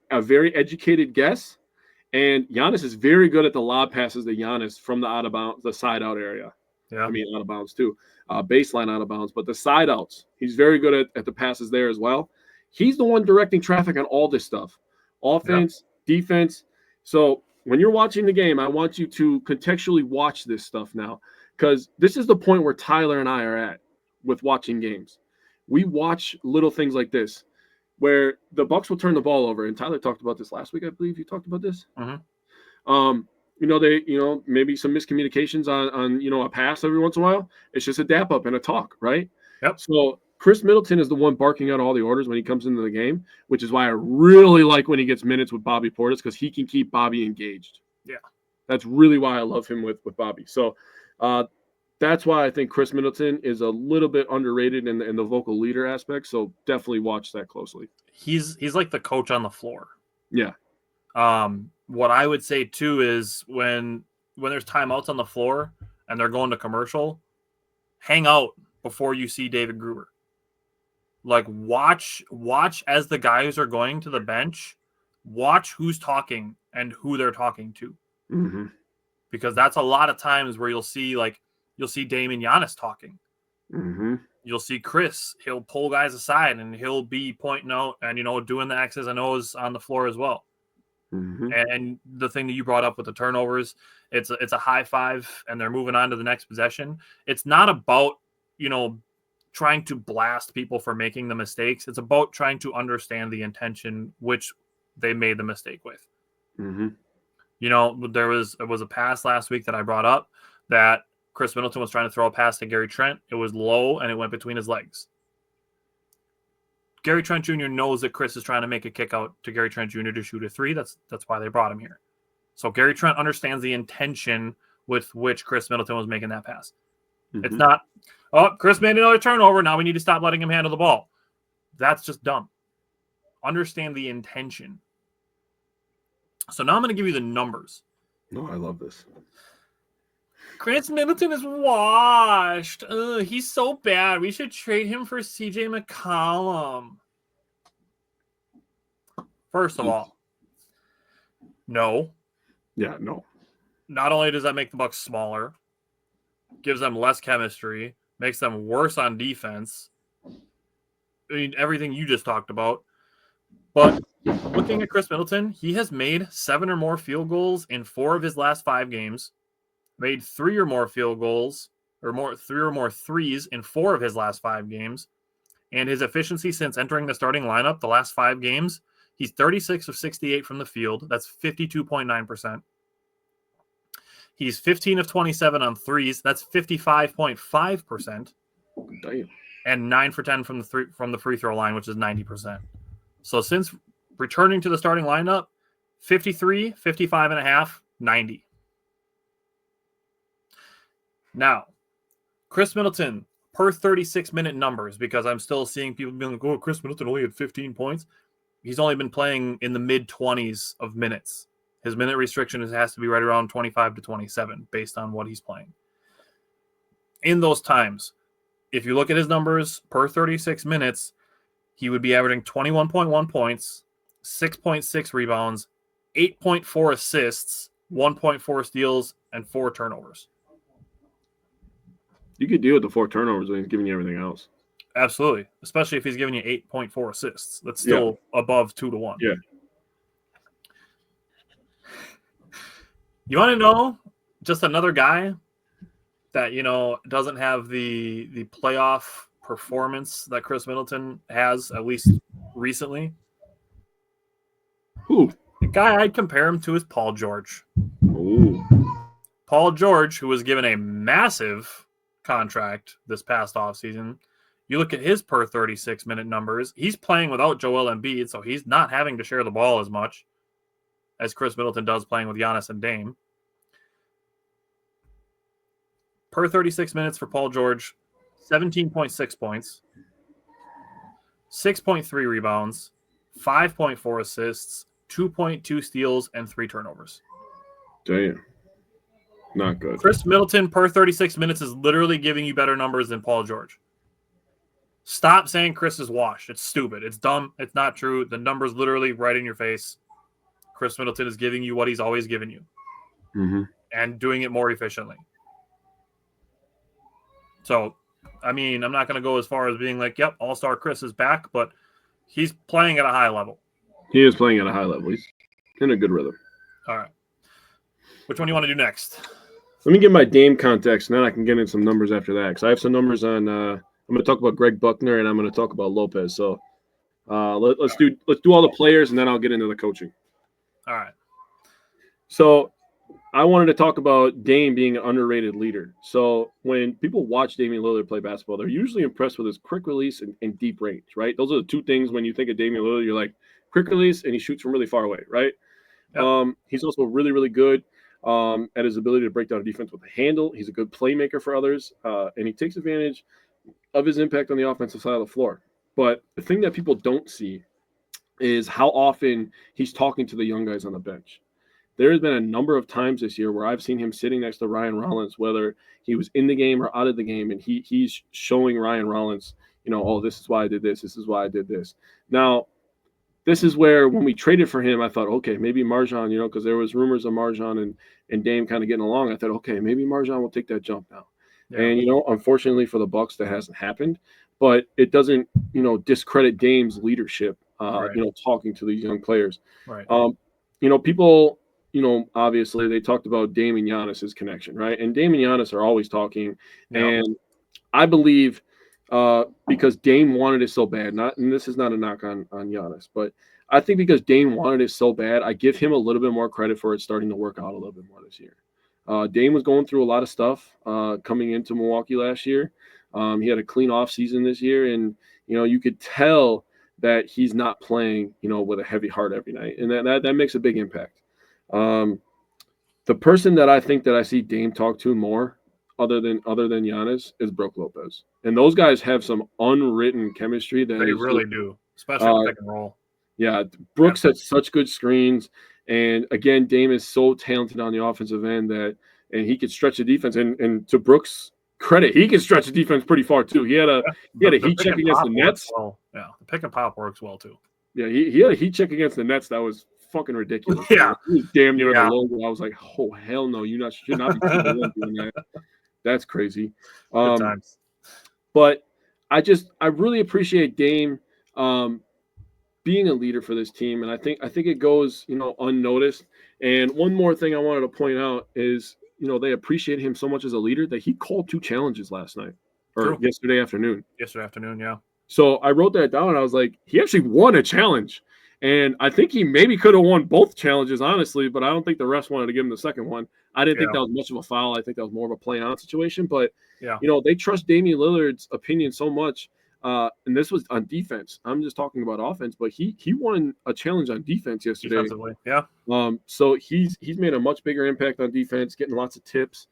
a very educated guess. And Giannis is very good at the lob passes to Giannis from the out of bounds, the side out area. Yeah. I mean, out of bounds too. Baseline out of bounds. But the side outs, he's very good at the passes there as well. He's the one directing traffic on all this stuff. Offense, defense. So when you're watching the game, I want you to contextually watch this stuff now, because this is the point where Tyler and I are at with watching games. We watch little things like this where the Bucks will turn the ball over. And Tyler talked about this last week. I believe you talked about this. Mm-hmm. Maybe some miscommunications on a pass every once in a while. It's just a dap up and a talk, right? Yep. So Chris Middleton is the one barking out all the orders when he comes into the game, which is why I really like when he gets minutes with Bobby Portis, because he can keep Bobby engaged. Yeah. That's really why I love him with Bobby. So that's why I think Chris Middleton is a little bit underrated in the vocal leader aspect. So definitely watch that closely. He's like the coach on the floor. Yeah. What I would say too is when there's timeouts on the floor and they're going to commercial, hang out before you see David Gruber. Like watch as the guys are going to the bench, watch who's talking and who they're talking to. Mm-hmm. Because that's a lot of times where you'll see Damian Giannis talking. Mm-hmm. You'll see Chris, he'll pull guys aside and he'll be pointing out and, doing the X's and O's on the floor as well. Mm-hmm. And the thing that you brought up with the turnovers, it's a high five and they're moving on to the next possession. It's not about, trying to blast people for making the mistakes. It's about trying to understand the intention which they made the mistake with. Mm-hmm. There was a pass last week that I brought up that Chris Middleton was trying to throw a pass to Gary Trent. It was low and it went between his legs. Gary Trent Jr. knows that Chris is trying to make a kick out to Gary Trent Jr. to shoot a three. That's why they brought him here. So Gary Trent understands the intention with which Chris Middleton was making that pass. Mm-hmm. It's not, Chris made another turnover. Now we need to stop letting him handle the ball. That's just dumb. Understand the intention. So now I'm going to give you the numbers. No, I love this. Chris Middleton is washed. He's so bad. We should trade him for CJ McCollum. First of all, no. Yeah, no. Not only does that make the Bucks smaller, gives them less chemistry, makes them worse on defense. I mean, everything you just talked about. But looking at Chris Middleton, he has made 7 or more field goals in 4 of his last 5 games, made 3 or more field goals, or 3 or more threes in 4 of his last 5 games. And his efficiency since entering the starting lineup the last 5 games, he's 36 of 68 from the field. That's 52.9%. He's 15 of 27 on threes. That's 55.5%. Damn. And 9 for 10 from the free throw line, which is 90%. So since returning to the starting lineup, 53, 55.5, 90. Now, Chris Middleton per 36-minute numbers, because I'm still seeing people being like, oh, Chris Middleton only had 15 points. He's only been playing in the mid-20s of minutes. His minute restriction has to be right around 25 to 27 based on what he's playing. In those times, if you look at his numbers per 36 minutes, he would be averaging 21.1 points, 6.6 rebounds, 8.4 assists, 1.4 steals, and 4 turnovers. You could deal with the 4 turnovers when he's giving you everything else. Absolutely, especially if he's giving you 8.4 assists. That's still above 2-1. Yeah. You want to know just another guy that, doesn't have the playoff performance that Chris Middleton has, at least recently? Who? The guy I'd compare him to is Paul George. Ooh. Paul George, who was given a massive contract this past offseason. You look at his per 36-minute numbers, he's playing without Joel Embiid, so he's not having to share the ball as much as Chris Middleton does playing with Giannis and Dame. Per 36 minutes for Paul George, 17.6 points, 6.3 rebounds, 5.4 assists, 2.2 steals, and 3 turnovers. Damn. Not good. Chris Middleton per 36 minutes is literally giving you better numbers than Paul George. Stop saying Chris is washed. It's stupid. It's dumb. It's not true. The number's literally right in your face. Chris Middleton is giving you what he's always given you. Mm-hmm. And doing it more efficiently. So, I mean, I'm not going to go as far as being like, yep, All-Star Chris is back, but he's playing at a high level. He is playing at a high level. He's in a good rhythm. All right. Which one do you want to do next? Let me get my Dame context, and then I can get in some numbers after that. Because I have some numbers on I'm going to talk about Greg Buckner, and I'm going to talk about Lopez. So let's do all the players, and then I'll get into the coaching. All right. So I wanted to talk about Dame being an underrated leader. So when people watch Damian Lillard play basketball, they're usually impressed with his quick release and deep range, right? Those are the two things when you think of Damian Lillard, you're like quick release and he shoots from really far away, right? Yep. He's also really, really good at his ability to break down a defense with a handle. He's a good playmaker for others, and he takes advantage of his impact on the offensive side of the floor. But the thing that people don't see is how often he's talking to the young guys on the bench. There has been a number of times this year where I've seen him sitting next to Ryan Rollins, whether he was in the game or out of the game, and he's showing Ryan Rollins, oh, this is why I did this. This is why I did this. Now, this is where when we traded for him, I thought, okay, maybe Marjan, because there was rumors of Marjan and Dame kind of getting along. I thought, okay, maybe Marjan will take that jump now. Yeah. And, unfortunately for the Bucks, that hasn't happened. But it doesn't, discredit Dame's leadership, Right. Talking to these young players. Right. People, obviously they talked about Dame and Giannis's connection, right? And Dame and Giannis are always talking. Yep. And I believe because Dame wanted it so bad, and this is not a knock on Giannis, but I think because Dame wanted it so bad, I give him a little bit more credit for it starting to work out a little bit more this year. Dame was going through a lot of stuff coming into Milwaukee last year. He had a clean off season this year, and you could tell that he's not playing, with a heavy heart every night, and that makes a big impact. The person that I think that I see Dame talk to more, other than Giannis, is Brook Lopez, and those guys have some unwritten chemistry. That they really do, especially pick and roll. Yeah, Brooks has such good screens, and again, Dame is so talented on the offensive end and he could stretch the defense. And to Brooks' credit, he can stretch the defense pretty far too. He had a heat check against the Nets. Well. Yeah, the pick and pop works well too. Yeah, he had a heat check against the Nets that was fucking ridiculous. Yeah, he was damn near the logo. I was like, oh hell no, you should not be doing that. That's crazy. Good times. But I really appreciate Dame being a leader for this team, and I think it goes unnoticed. And one more thing I wanted to point out is they appreciate him so much as a leader that he called 2 challenges last night or yesterday afternoon. Yeah. So I wrote that down and I was like, he actually won a challenge. And I think he maybe could have won both challenges, honestly, but I don't think the refs wanted to give him the second one. I didn't think that was much of a foul. I think that was more of a play-on situation. But, they trust Damian Lillard's opinion so much. And this was on defense. I'm just talking about offense, but he won a challenge on defense yesterday. Defensively, yeah. So he's made a much bigger impact on defense, getting lots of tips.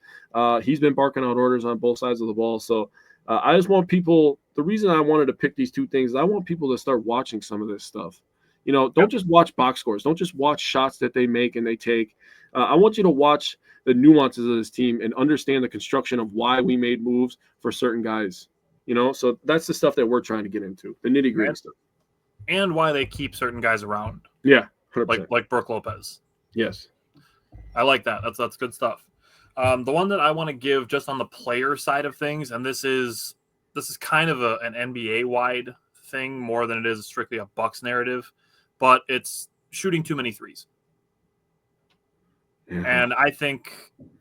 He's been barking out orders on both sides of the ball. So I just want people – the reason I wanted to pick these 2 things is I want people to start watching some of this stuff. Don't just watch box scores. Don't just watch shots that they make and they take. I want you to watch the nuances of this team and understand the construction of why we made moves for certain guys. So that's the stuff that we're trying to get into, the nitty-gritty stuff. And why they keep certain guys around. Yeah, 100%. Like Brook Lopez. Yes. I like that. That's good stuff. The one that I want to give just on the player side of things, and this is kind of an NBA-wide thing more than it is strictly a Bucks narrative, but it's shooting too many threes. Yeah. And I think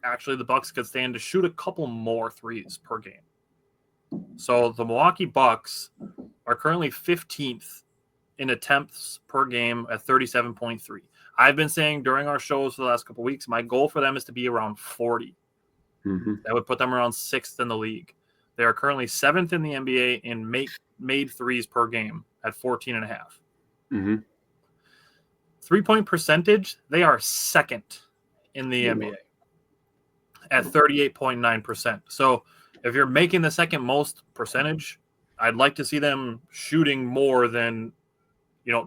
actually the Bucks could stand to shoot a couple more threes per game. So the Milwaukee Bucks are currently 15th in attempts per game at 37.3. I've been saying during our shows for the last couple of weeks, my goal for them is to be around 40. Mm-hmm. That would put them around 6th in the league. They are currently 7th in the NBA in made threes per game at 14.5. Mm-hmm. 3-point percentage, they are 2nd in the NBA at 38.9%. So if you're making the 2nd most percentage, I'd like to see them shooting more than,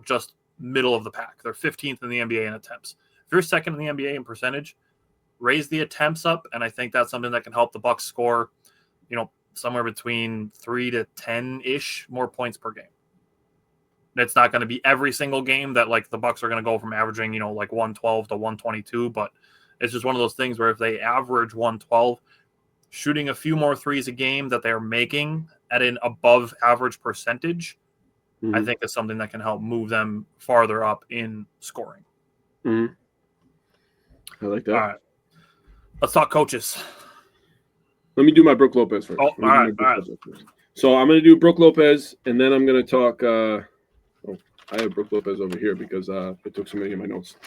just middle of the pack. They're 15th in the NBA in attempts. If you're 2nd in the NBA in percentage, raise the attempts up, and I think that's something that can help the Bucks score, somewhere between 3 to 10-ish more points per game. It's not going to be every single game that the Bucks are going to go from averaging, 112 to 122, but it's just one of those things where if they average 112, shooting a few more threes a game that they're making at an above average percentage, I think is something that can help move them farther up in scoring. I like that. All right. Let's talk coaches. Let me do my Brook Lopez first. All right. So I'm going to do Brook Lopez, and then I'm going to talk I have Brook Lopez over here because it took so many of my notes.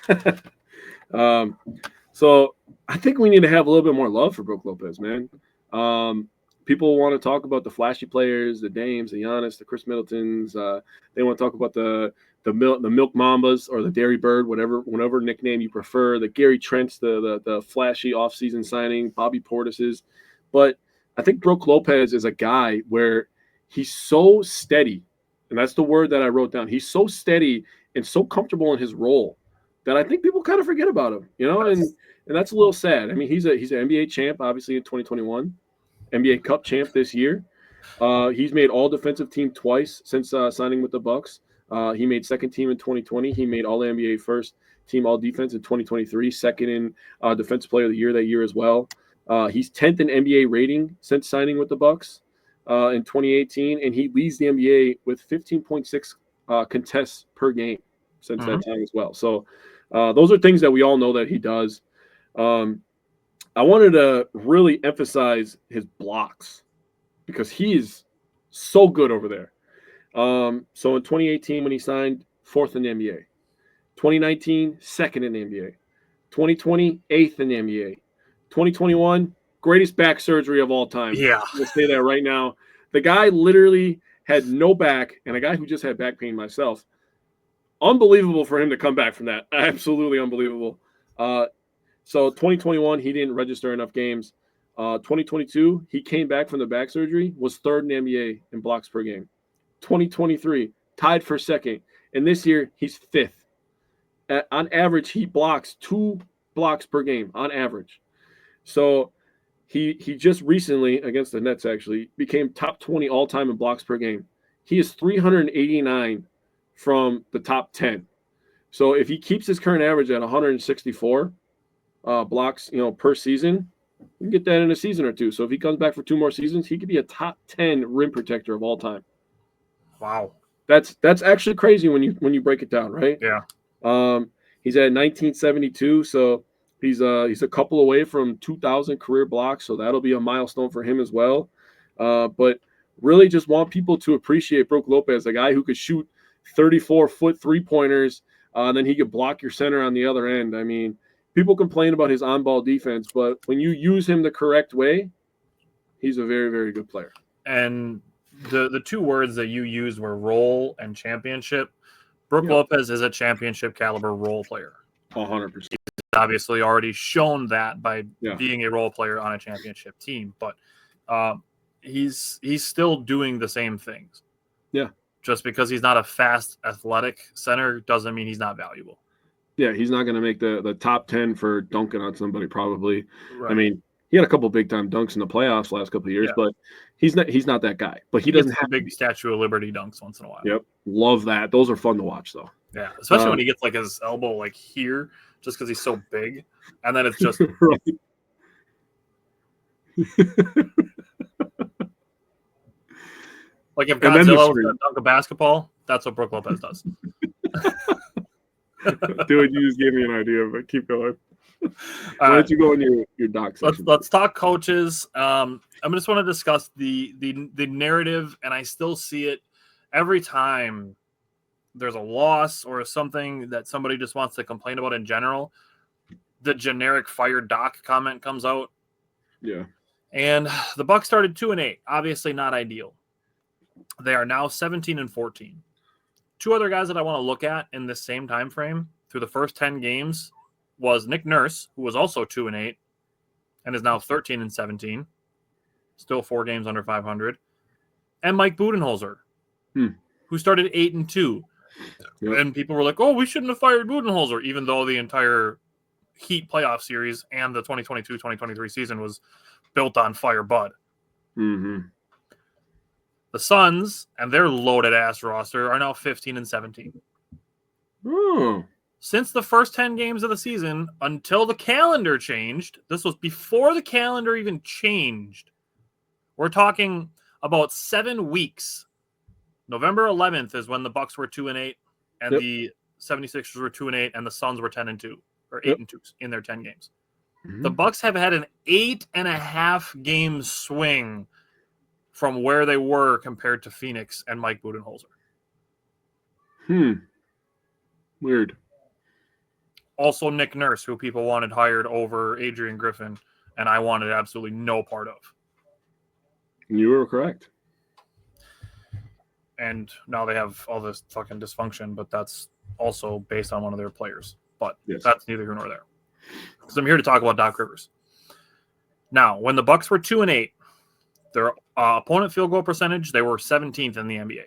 So I think we need to have a little bit more love for Brook Lopez, man. People want to talk about the flashy players, the Dames, the Giannis, the Chris Middletons. They want to talk about the Milk Mambas or the Dairy Bird, whatever nickname you prefer. The Gary Trents, the flashy offseason signing, Bobby Portis's. But I think Brook Lopez is a guy where he's so steady, and that's the word that I wrote down. He's so steady and so comfortable in his role that I think people kind of forget about him, and that's a little sad. I mean, he's an NBA champ, obviously in 2021, NBA Cup champ this year. He's made all defensive team twice since signing with the Bucks. He made second team in 2020. He made all NBA first team all defense in 2023, second in defensive player of the year that year as well. He's 10th in NBA rating since signing with the Bucks in 2018, and he leads the NBA with 15.6 contests per game since that time as well. So those are things that we all know that he does. I wanted to really emphasize his blocks because he is so good over there. So in 2018, when he signed, 4th in the NBA. 2019, 2nd in the NBA. 2020, 8th in the NBA. 2021, greatest back surgery of all time. Yeah. I'll say that right now. The guy literally had no back, and a guy who just had back pain myself. Unbelievable for him to come back from that. Absolutely unbelievable. So 2021, he didn't register enough games. 2022, he came back from the back surgery, was 3rd in the NBA in blocks per game. 2023, tied for 2nd. And this year, he's 5th. On average, he blocks 2 blocks per game on average. So he just recently, against the Nets actually, became top 20 all-time in blocks per game. He is 389 from the top 10. So if he keeps his current average at 164 blocks, per season, you can get that in a season or two. So if he comes back for 2 more seasons, he could be a top 10 rim protector of all time. Wow. That's actually crazy when you break it down, right? Yeah. He's at 1972, so he's a couple away from 2,000 career blocks, so that'll be a milestone for him as well. But really just want people to appreciate Brook Lopez, a guy who could shoot 34-foot three-pointers, then he could block your center on the other end. I mean, people complain about his on-ball defense, but when you use him the correct way, he's a very, very good player. And the 2 words that you used were role and championship. Brook Lopez is a championship caliber role player. 100%. He's obviously already shown that by being a role player on a championship team, but he's still doing the same things. Yeah. Just because he's not a fast, athletic center doesn't mean he's not valuable. Yeah, he's not going to make the top 10 for dunking on somebody probably. Right. I mean, he had a couple big-time dunks in the playoffs last couple of years, but he's not that guy. But he doesn't have big Statue of Liberty dunks once in a while. Yep, love that. Those are fun to watch, though. Yeah, especially when he gets like his elbow like here, just because he's so big, and then it's just right. Like if Godzilla was going to dunk a basketball, that's what Brook Lopez does. Dude, you just gave me an idea, but keep going. Why don't you go in your doc section? Let's talk coaches. I just want to discuss the narrative, and I still see it every time there's a loss or something that somebody just wants to complain about in general. The generic fire Doc comment comes out. Yeah. And the Bucks started 2-8. Obviously not ideal. They are now 17-14. 2 other guys that I want to look at in this same time frame through the first 10 games was Nick Nurse, who was also 2-8 and is now 13-17, still 4 games under 500, and Mike Budenholzer, who started 8-2. Yep. And people were like, "Oh, we shouldn't have fired Budenholzer," even though the entire Heat playoff series and the 2022-2023 season was built on Fire Bud. Mm-hmm. The Suns and their loaded ass roster are now 15-17. Oh. Since the first 10 games of the season until the calendar changed, this was before the calendar even changed. We're talking about 7 weeks. November 11th is when the Bucks were 2-8 and the 76ers were 2-8 and the Suns were 10-2 or 8-2 in their 10 games. Mm-hmm. The Bucks have had an 8.5 game swing from where they were compared to Phoenix and Mike Budenholzer. Weird. Also Nick Nurse, who people wanted hired over Adrian Griffin, and I wanted absolutely no part of. You were correct. And now they have all this fucking dysfunction, but that's also based on one of their players. But that's neither here nor there. Because I'm here to talk about Doc Rivers. Now, when the Bucks were 2-8, their opponent field goal percentage, they were 17th in the NBA.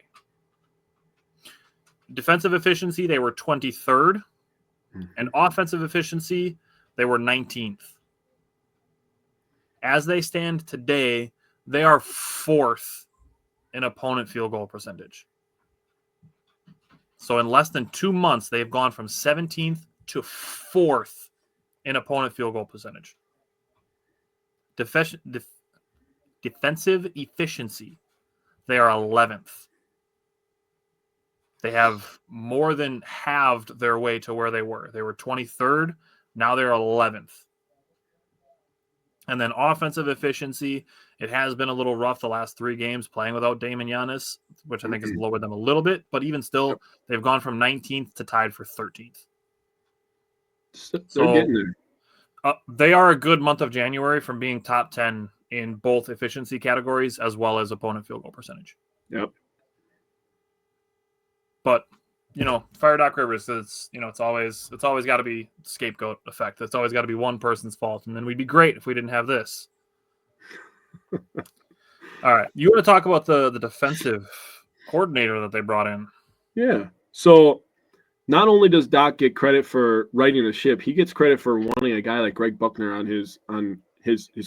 Defensive efficiency, they were 23rd. And offensive efficiency, they were 19th. As they stand today, they are 4th in opponent field goal percentage. So in less than 2 months, they've gone from 17th to 4th in opponent field goal percentage. Defensive efficiency, they are 11th. They have more than halved their way to where they were. They were 23rd. Now they're 11th. And then offensive efficiency, it has been a little rough the last 3 games playing without Dame and Giannis, which I think has lowered them a little bit. But even still, they've gone from 19th to tied for 13th. They're getting there. They are a good month of January from being top 10 in both efficiency categories as well as opponent field goal percentage. Yep. But, fire Doc Rivers, it's always got to be scapegoat effect. It's always got to be one person's fault. And then we'd be great if we didn't have this. All right. You want to talk about the defensive coordinator that they brought in? Yeah. So not only does Doc get credit for righting the ship, he gets credit for wanting a guy like Greg Buckner on his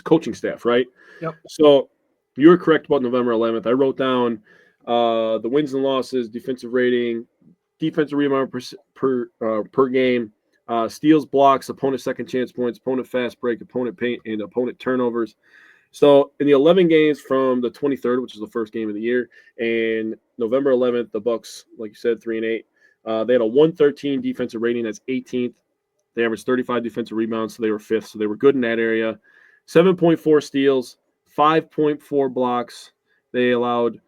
coaching staff, right? Yep. So you were correct about November 11th. I wrote down the wins and losses, defensive rating, defensive rebound per game, steals, blocks, opponent second chance points, opponent fast break, opponent paint, and opponent turnovers. So in the 11 games from the 23rd, which is the first game of the year, and November 11th, the Bucks, like you said, 3-8. They had a 113 defensive rating. That's 18th. They averaged 35 defensive rebounds, so they were 5th. So they were good in that area. 7.4 steals, 5.4 blocks. They allowed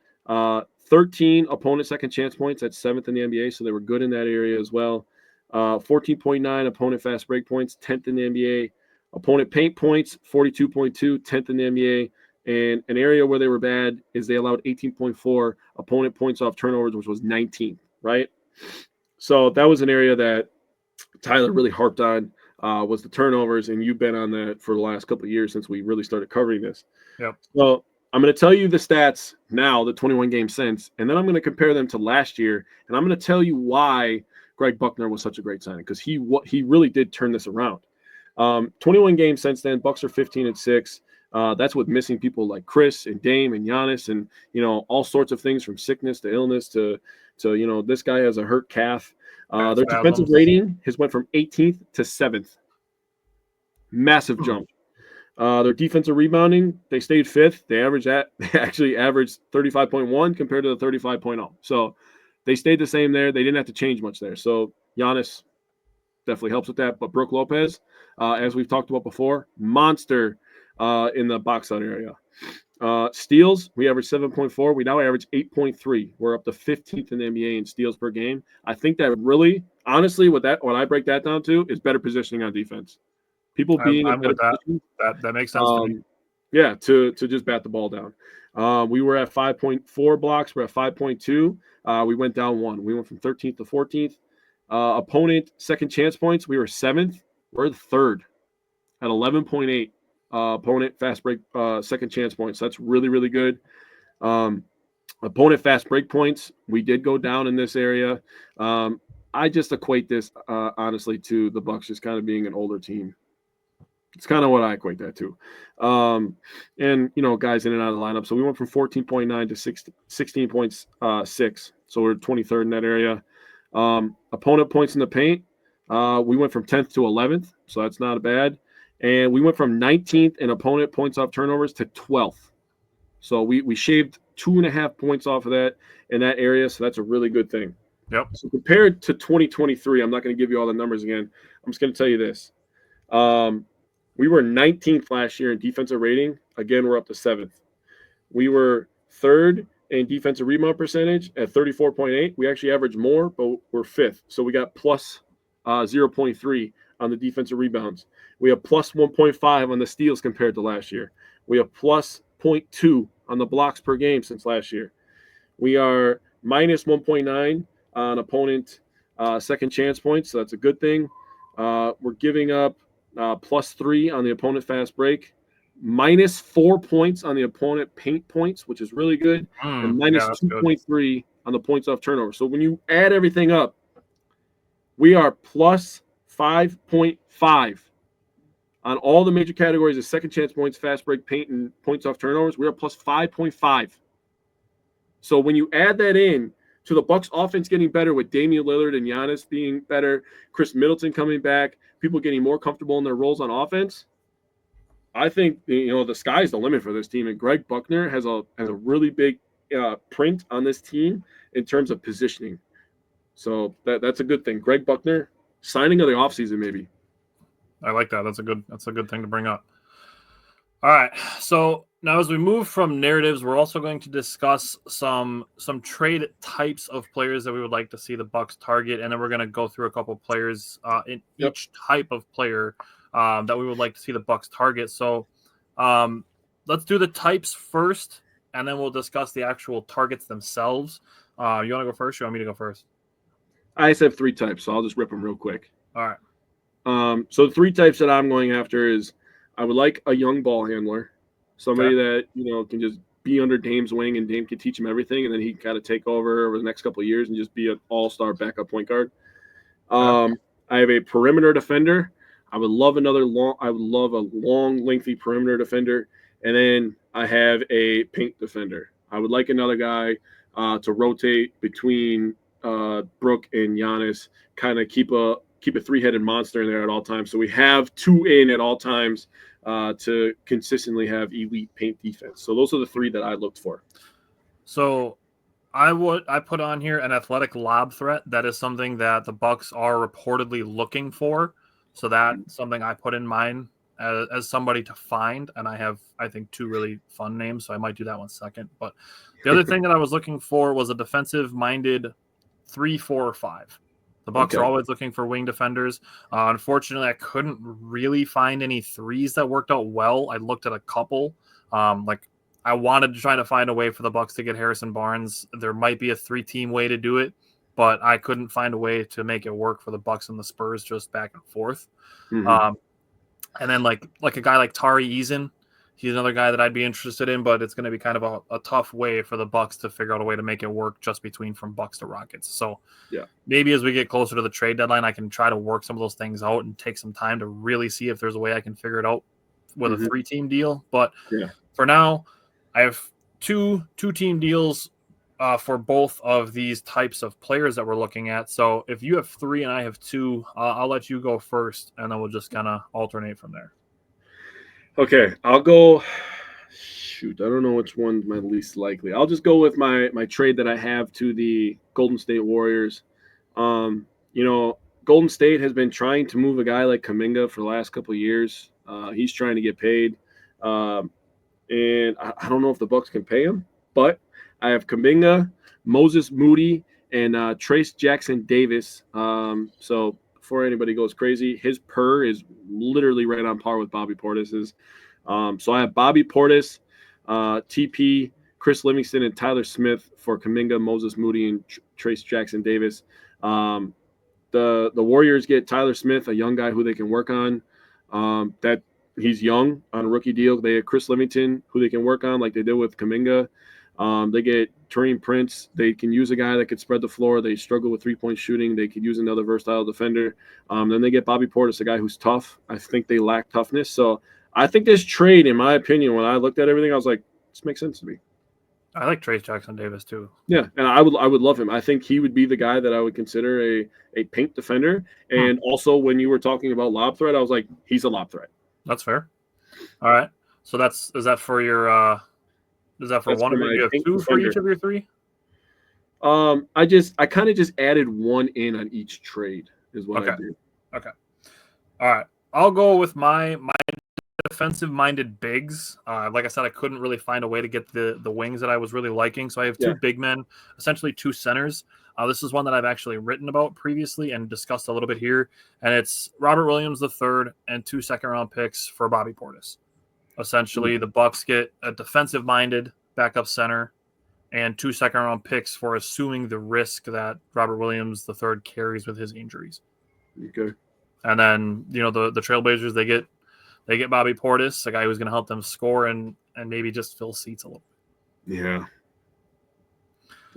13 opponent second chance points. That's 7th in the NBA, so they were good in that area as well. 14.9 opponent fast break points, 10th in the NBA. Opponent paint points, 42.2, 10th in the NBA. And an area where they were bad is they allowed 18.4 opponent points off turnovers, which was 19th, right? So that was an area that Tyler really harped on, was the turnovers, and you've been on that for the last couple of years since we really started covering this. Yep. So I'm going to tell you the stats now, the 21 games since, and then I'm going to compare them to last year, and I'm going to tell you why Greg Buckner was such a great signing, because he really did turn this around. 21 games since then, Bucks are 15-6. That's with missing people like Chris and Dame and Giannis, and all sorts of things from sickness to illness to this guy has a hurt calf. Their defensive rating has went from 18th to 7th. Massive jump. Their defensive rebounding, they stayed 5th. They actually averaged 35.1 compared to the 35.0. So they stayed the same there. They didn't have to change much there. So Giannis definitely helps with that. But Brook Lopez, as we've talked about before, monster in the box out area. Steals, we average 7.4. We now average 8.3. We're up to 15th in the NBA in steals per game. I think that really, honestly, what I break that down to is better positioning on defense. People being I'm with that. That makes sense to me. Yeah, to just bat the ball down. We were at 5.4 blocks. We're at 5.2. We went down 1. We went from 13th to 14th. Opponent second chance points, we were 7th. We're the 3rd at 11.8. Opponent fast break second chance points. That's really, really good. Opponent fast break points, we did go down in this area. I just equate this honestly to the Bucks just kind of being an older team. It's kind of what I equate that to. And guys in and out of the lineup. So we went from 14.9 to 16.6. So we're 23rd in that area. Opponent points in the paint, we went from 10th to 11th. So that's not bad. And we went from 19th in opponent points off turnovers to 12th. So we shaved 2.5 points off of that in that area. So that's a really good thing. Yep. So compared to 2023, I'm not going to give you all the numbers again. I'm just going to tell you this. We were 19th last year in defensive rating. Again, we're up to 7th. We were 3rd in defensive rebound percentage at 34.8. We actually averaged more, but we're 5th. So we got plus 0.3 on the defensive rebounds. We have plus 1.5 on the steals compared to last year. We have plus 0.2 on the blocks per game since last year. We are minus 1.9 on opponent second chance points, so that's a good thing. We're giving up plus 3 on the opponent fast break, minus 4 points on the opponent paint points, which is really good, and minus 2.3 on the points off turnover. So when you add everything up, we are plus 5.5 on all the major categories of second chance points, fast break, paint, and points off turnovers. We are plus 5.5. So when you add that in to the Bucks offense getting better with Damian Lillard and Giannis being better, Chris Middleton coming back, people getting more comfortable in their roles on offense, I think the sky's the limit for this team. And Greg Buckner has a really big print on this team in terms of positioning. So that's a good thing. Greg Buckner, signing of the offseason maybe. I like that. That's a good thing to bring up. All right. So now as we move from narratives, we're also going to discuss some trade types of players that we would like to see the Bucks target, and then we're going to go through a couple of players in each type of player that we would like to see the Bucks target. So let's do the types first, and then we'll discuss the actual targets themselves. You want to go first? Or you want me to go first? I just have 3 types, so I'll just rip them real quick. All right. So the 3 types that I'm going after is I would like a young ball handler, somebody that can just be under Dame's wing and Dame can teach him everything, and then he can kind of take over the next couple of years and just be an all-star backup point guard. I have a perimeter defender. I would love a long, lengthy perimeter defender, and then I have a paint defender. I would like another guy to rotate between Brook and Giannis, kind of keep a 3-headed monster in there at all times. So we have 2 in at all times to consistently have elite paint defense. So those are the 3 that I looked for. So I put on here an athletic lob threat. That is something that the Bucks are reportedly looking for. So that's something I put in mind as somebody to find. And I have, I think, 2 really fun names, so I might do that one second. But the other thing that I was looking for was a defensive-minded 3, 4, or 5. The Bucks are always looking for wing defenders. Unfortunately, I couldn't really find any 3s that worked out well. I looked at a couple. I wanted to try to find a way for the Bucks to get Harrison Barnes. There might be a 3-team way to do it, but I couldn't find a way to make it work for the Bucks and the Spurs, just back and forth. Mm-hmm. And then like a guy like Tari Eason, he's another guy that I'd be interested in, but it's going to be kind of a tough way for the Bucks to figure out a way to make it work just from Bucks to Rockets. So maybe as we get closer to the trade deadline, I can try to work some of those things out and take some time to really see if there's a way I can figure it out with a 3-team deal. But for now, I have two team deals for both of these types of players that we're looking at. So if you have 3 and I have 2, I'll let you go first, and then we'll just kind of alternate from there. Okay, I'll go. Shoot, I don't know which one's my least likely. I'll just go with my trade that I have to the Golden State Warriors. Golden State has been trying to move a guy like Kuminga for the last couple of years. He's trying to get paid, and I don't know if the Bucks can pay him. But I have Kuminga, Moses Moody, and Trace Jackson Davis. So before anybody goes crazy, his per is literally right on par with Bobby Portis's. So I have Bobby Portis, TP, Chris Livingston, and Tyler Smith for Kuminga, Moses Moody, and Trace Jackson Davis. The Warriors get Tyler Smith, a young guy who they can work on. That he's young on a rookie deal. They have Chris Livingston, who they can work on like they did with Kuminga. They get Taurean Prince. They can use a guy that could spread the floor. They struggle with 3-point shooting. They could use another versatile defender. Then they get Bobby Portis, a guy who's tough. I think they lack toughness. So I think this trade, in my opinion, when I looked at everything, I was like, this makes sense to me. I like Trace Jackson Davis too. Yeah, and I would love him. I think he would be the guy that I would consider a paint defender. And also, when you were talking about lob threat, I was like, he's a lob threat. That's fair. All right. So is that for your is that for one of you have 2 for each of your 3? I kind of just added 1 in on each trade is what I do. Okay. All right. I'll go with my defensive-minded bigs. Like I said, I couldn't really find a way to get the wings that I was really liking. So I have two big men, essentially two centers. This is one that I've actually written about previously and discussed a little bit here. And it's Robert Williams III and 2 second-round picks for Bobby Portis. Essentially, the Bucks get a defensive-minded backup center and 2 second-round picks for assuming the risk that Robert Williams III carries with his injuries. Okay. And then, the Trailblazers, they get Bobby Portis, a guy who's going to help them score and maybe just fill seats a little bit. Yeah.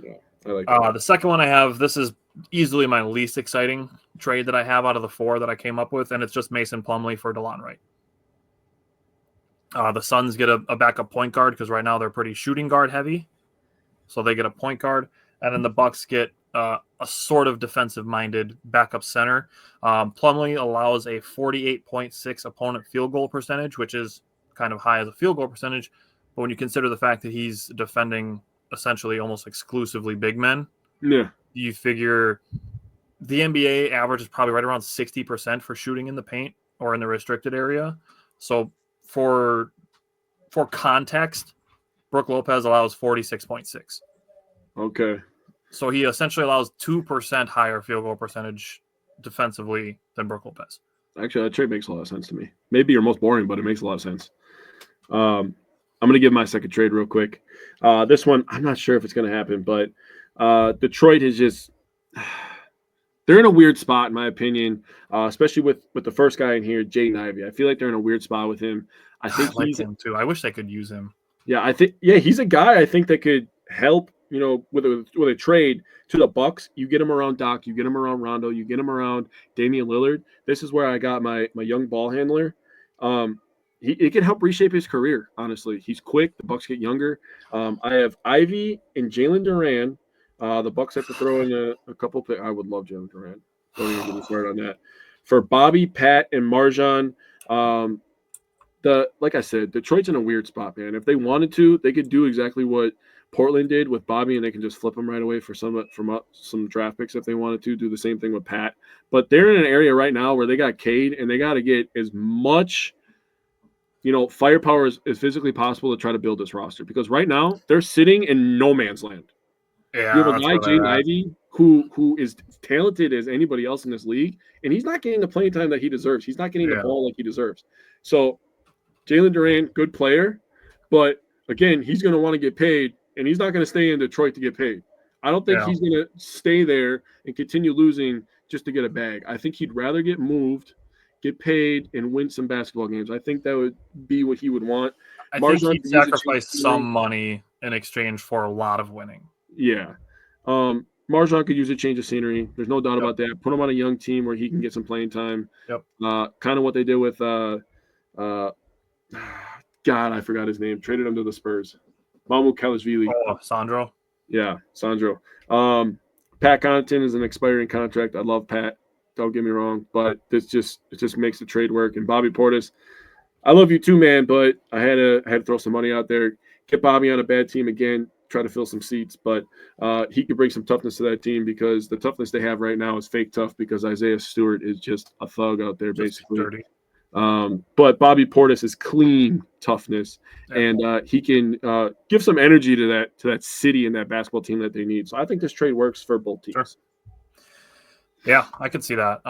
Yeah. I like that. The second one I have, this is easily my least exciting trade that I have out of the 4 that I came up with, and it's just Mason Plumlee for DeLon Wright. The Suns get a backup point guard because right now they're pretty shooting guard heavy. So they get a point guard, and then the Bucks get a sort of defensive-minded backup center. Plumlee allows a 48.6 opponent field goal percentage, which is kind of high as a field goal percentage. But when you consider the fact that he's defending essentially almost exclusively big men, you figure the NBA average is probably right around 60% for shooting in the paint or in the restricted area. So for context, Brook Lopez allows 46.6. Okay. So he essentially allows 2% higher field goal percentage defensively than Brook Lopez. Actually, that trade makes a lot of sense to me. Maybe your most boring, but it makes a lot of sense. I'm going to give my second trade real quick. This one, I'm not sure if it's going to happen, but Detroit is just – they're in a weird spot, in my opinion, especially with the first guy in here, Jaden Ivey. I feel like they're in a weird spot with him. I think I like him too. I wish they could use him. Yeah, he's a guy I think that could help, with a trade to the Bucks. You get him around Doc, you get him around Rondo, you get him around Damian Lillard. This is where I got my young ball handler. He can help reshape his career, honestly. He's quick. The Bucks get younger. I have Ivy and Jalen Duran. The Bucks have to throw in a couple picks. I would love Jalen Duran. Don't even get me started on that. For Bobby, Pat, and Marjan, like I said, Detroit's in a weird spot, man. If they wanted to, they could do exactly what Portland did with Bobby, and they can just flip him right away for some draft picks if they wanted to. Do the same thing with Pat. But they're in an area right now where they got Cade, and they got to get as much firepower as physically possible to try to build this roster, because right now they're sitting in no man's land. Yeah, you have a guy, Jaden Ivey, who is talented as anybody else in this league, and he's not getting the playing time that he deserves. He's not getting the ball like he deserves. So Jalen Duran, good player, but again, he's going to want to get paid, and he's not going to stay in Detroit to get paid. I don't think he's going to stay there and continue losing just to get a bag. I think he'd rather get moved, get paid, and win some basketball games. I think that would be what he would want. I think he'd sacrifice some money in exchange for a lot of winning. Yeah. Marjan could use a change of scenery. There's no doubt about that. Put him on a young team where he can get some playing time. Yep. Kind of what they did with God, I forgot his name. Traded him to the Spurs. Mamu Kalashvili. Oh, Sandro. Yeah, Sandro. Pat Connaughton is an expiring contract. I love Pat. Don't get me wrong, but it just makes the trade work. And Bobby Portis, I love you too, man, but I had to throw some money out there. Get Bobby on a bad team again. Try to fill some seats, but he could bring some toughness to that team, because the toughness they have right now is fake tough, because Isaiah Stewart is just a thug out there, basically. Dirty. But Bobby Portis is clean toughness, and he can give some energy to that city and that basketball team that they need. So I think this trade works for both teams. Sure. Yeah, I could see that.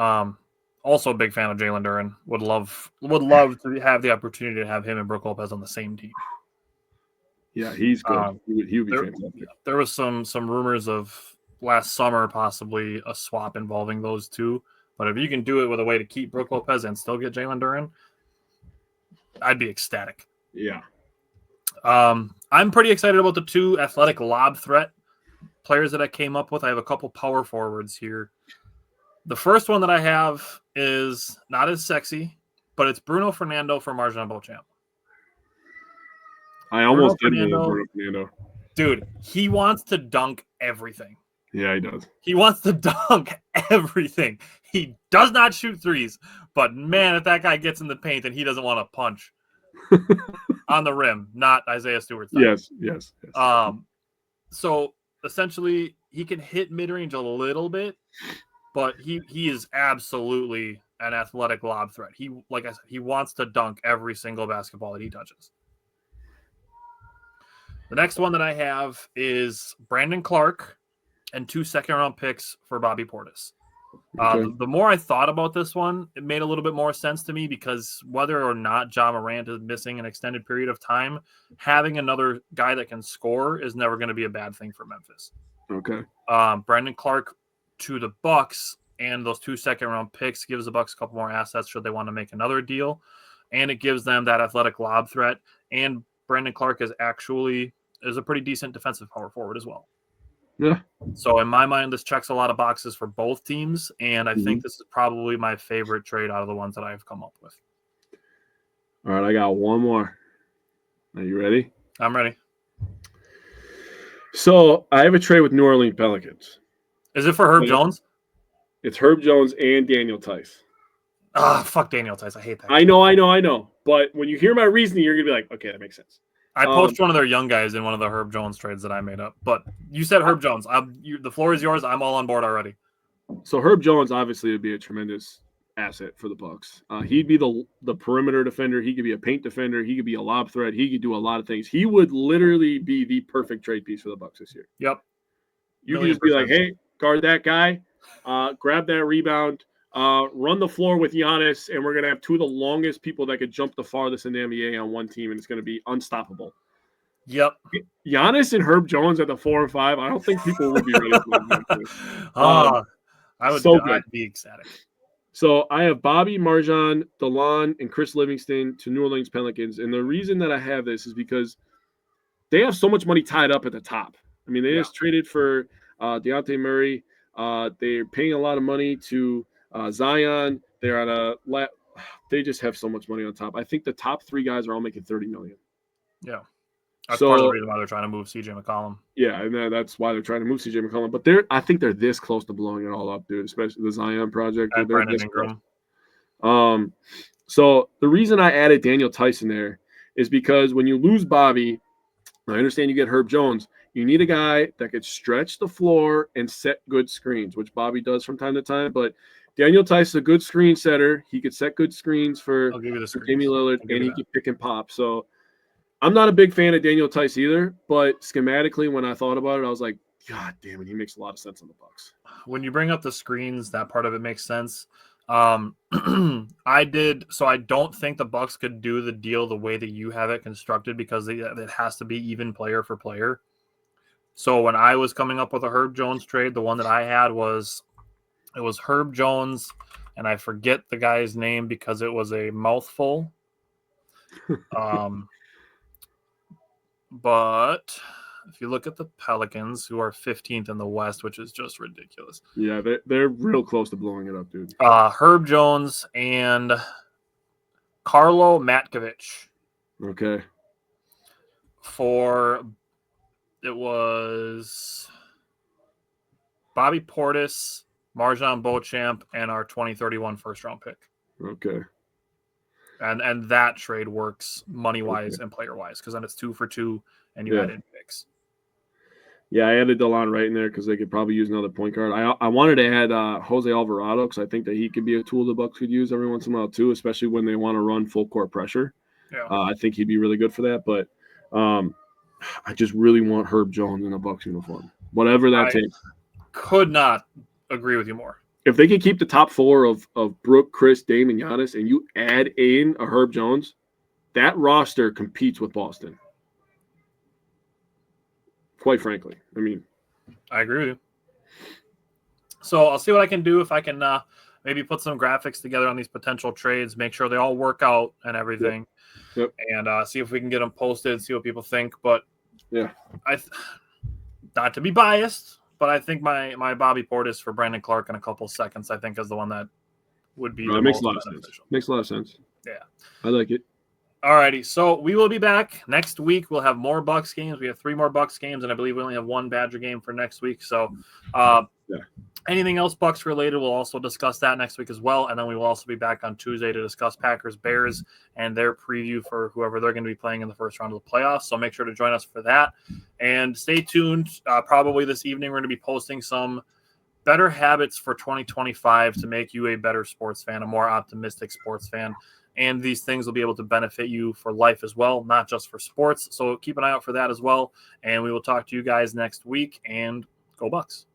Also a big fan of Jalen Duran. Would love to have the opportunity to have him and Brook Lopez on the same team. Yeah, he's good. He would be fantastic. There was some rumors of last summer possibly a swap involving those two. But if you can do it with a way to keep Brook Lopez and still get Jalen Duran, I'd be ecstatic. Yeah. I'm pretty excited about the 2 athletic lob threat players that I came up with. I have a couple power forwards here. The first one that I have is not as sexy, but it's Bruno Fernando for Marjan Beauchamp. I almost did Bruno Fernando. Dude, he wants to dunk everything. Yeah, he does. He wants to dunk everything. He does not shoot threes, but man, if that guy gets in the paint, then he doesn't want to punch on the rim, not Isaiah Stewart's. Yes. So essentially, he can hit mid-range a little bit, but he is absolutely an athletic lob threat. He, like I said, he wants to dunk every single basketball that he touches. The next one that I have is Brandon Clark and 2 second-round picks for Bobby Portis. Okay. The more I thought about this one, it made a little bit more sense to me because whether or not Ja Morant is missing an extended period of time, having another guy that can score is never going to be a bad thing for Memphis. Okay. Brandon Clark to the Bucks and those 2 second-round picks gives the Bucks a couple more assets should they want to make another deal, and it gives them that athletic lob threat. And Brandon Clark is a pretty decent defensive power forward as well. Yeah. So in my mind, this checks a lot of boxes for both teams, and I think this is probably my favorite trade out of the ones that I've come up with. All right, I got one more. Are you ready? I'm ready. So I have a trade with New Orleans Pelicans. Is it for Herb Jones? It's Herb Jones and Daniel Tice. Fuck Daniel Tice. I hate that. I know. But when you hear my reasoning, you're going to be like, okay, that makes sense. I poached one of their young guys in one of the Herb Jones trades that I made up. But you said Herb Jones. The floor is yours. I'm all on board already. So Herb Jones obviously would be a tremendous asset for the Bucks. He'd be the perimeter defender. He could be a paint defender. He could be a lob threat. He could do a lot of things. He would literally be the perfect trade piece for the Bucks this year. Yep. You can just be like, hey, guard that guy, grab that rebound, run the floor with Giannis, and we're going to have 2 of the longest people that could jump the farthest in the NBA on one team, and it's going to be unstoppable. Yep. Giannis and Herb Jones at the 4 and 5, I don't think people would be ready for that. I'd be ecstatic. So I have Bobby, Marjan, DeLon, and Chris Livingston to New Orleans Pelicans. And the reason that I have this is because they have so much money tied up at the top. I mean, they just traded for Dejounte Murray. They're paying a lot of money to Zion. They're on they just have so much money on top. I think the top 3 guys are all making $30 million. Yeah. That's part of the reason why they're trying to move CJ McCollum. Yeah, and that's why they're trying to move CJ McCollum. But I think they're this close to blowing it all up, dude, especially the Zion project. And Brandon Ingram. So the reason I added Daniel Tice in there is because when you lose Bobby, I understand you get Herb Jones. You need a guy that could stretch the floor and set good screens, which Bobby does from time to time. But Daniel Tice is a good screen setter. He could set good screens for Damian Lillard, and he could pick and pop. So I'm not a big fan of Daniel Tice either, but schematically, when I thought about it, I was like, God damn it, he makes a lot of sense on the Bucks. When you bring up the screens, that part of it makes sense. I don't think the Bucks could do the deal the way that you have it constructed because it has to be even player for player. So when I was coming up with a Herb Jones trade, the one that I had was Herb Jones, and I forget the guy's name because it was a mouthful. But if you look at the Pelicans, who are 15th in the West, which is just ridiculous. Yeah, they're real close to blowing it up, dude. Herb Jones and Carlo Matkovic. Okay. It was Bobby Portis, Marjan Beauchamp, and our 2031 first-round pick. Okay. And that trade works money-wise and player-wise because then it's 2 for 2, and you add in picks. Yeah, I added DeLon right in there because they could probably use another point guard. I wanted to add Jose Alvarado because I think that he could be a tool the Bucks could use every once in a while too, especially when they want to run full-court pressure. Yeah. I think he'd be really good for that. But I just really want Herb Jones in a Bucks uniform, whatever that takes. Could not agree with you more. If they can keep the top 4 of Brooke, Chris, Dame, and Giannis, and you add in a Herb Jones, that roster competes with Boston. Quite frankly. I mean, I agree with you. So I'll see what I can do if I can maybe put some graphics together on these potential trades, make sure they all work out and everything, and see if we can get them posted, see what people think. But not to be biased, but I think my Bobby Portis for Brandon Clark in a couple seconds, I think, is the one that would be. It makes a lot of sense. Makes a lot of sense. Yeah, I like it. All righty, so we will be back next week. We'll have more Bucks games. We have 3 more Bucks games, and I believe we only have 1 Badger game for next week. So anything else Bucks related, we'll also discuss that next week as well. And then we will also be back on Tuesday to discuss Packers Bears and their preview for whoever they're going to be playing in the first round of the playoffs. So make sure to join us for that. And stay tuned. Probably this evening we're going to be posting some better habits for 2025 to make you a better sports fan, a more optimistic sports fan. And these things will be able to benefit you for life as well, not just for sports. So keep an eye out for that as well. And we will talk to you guys next week, and go Bucks.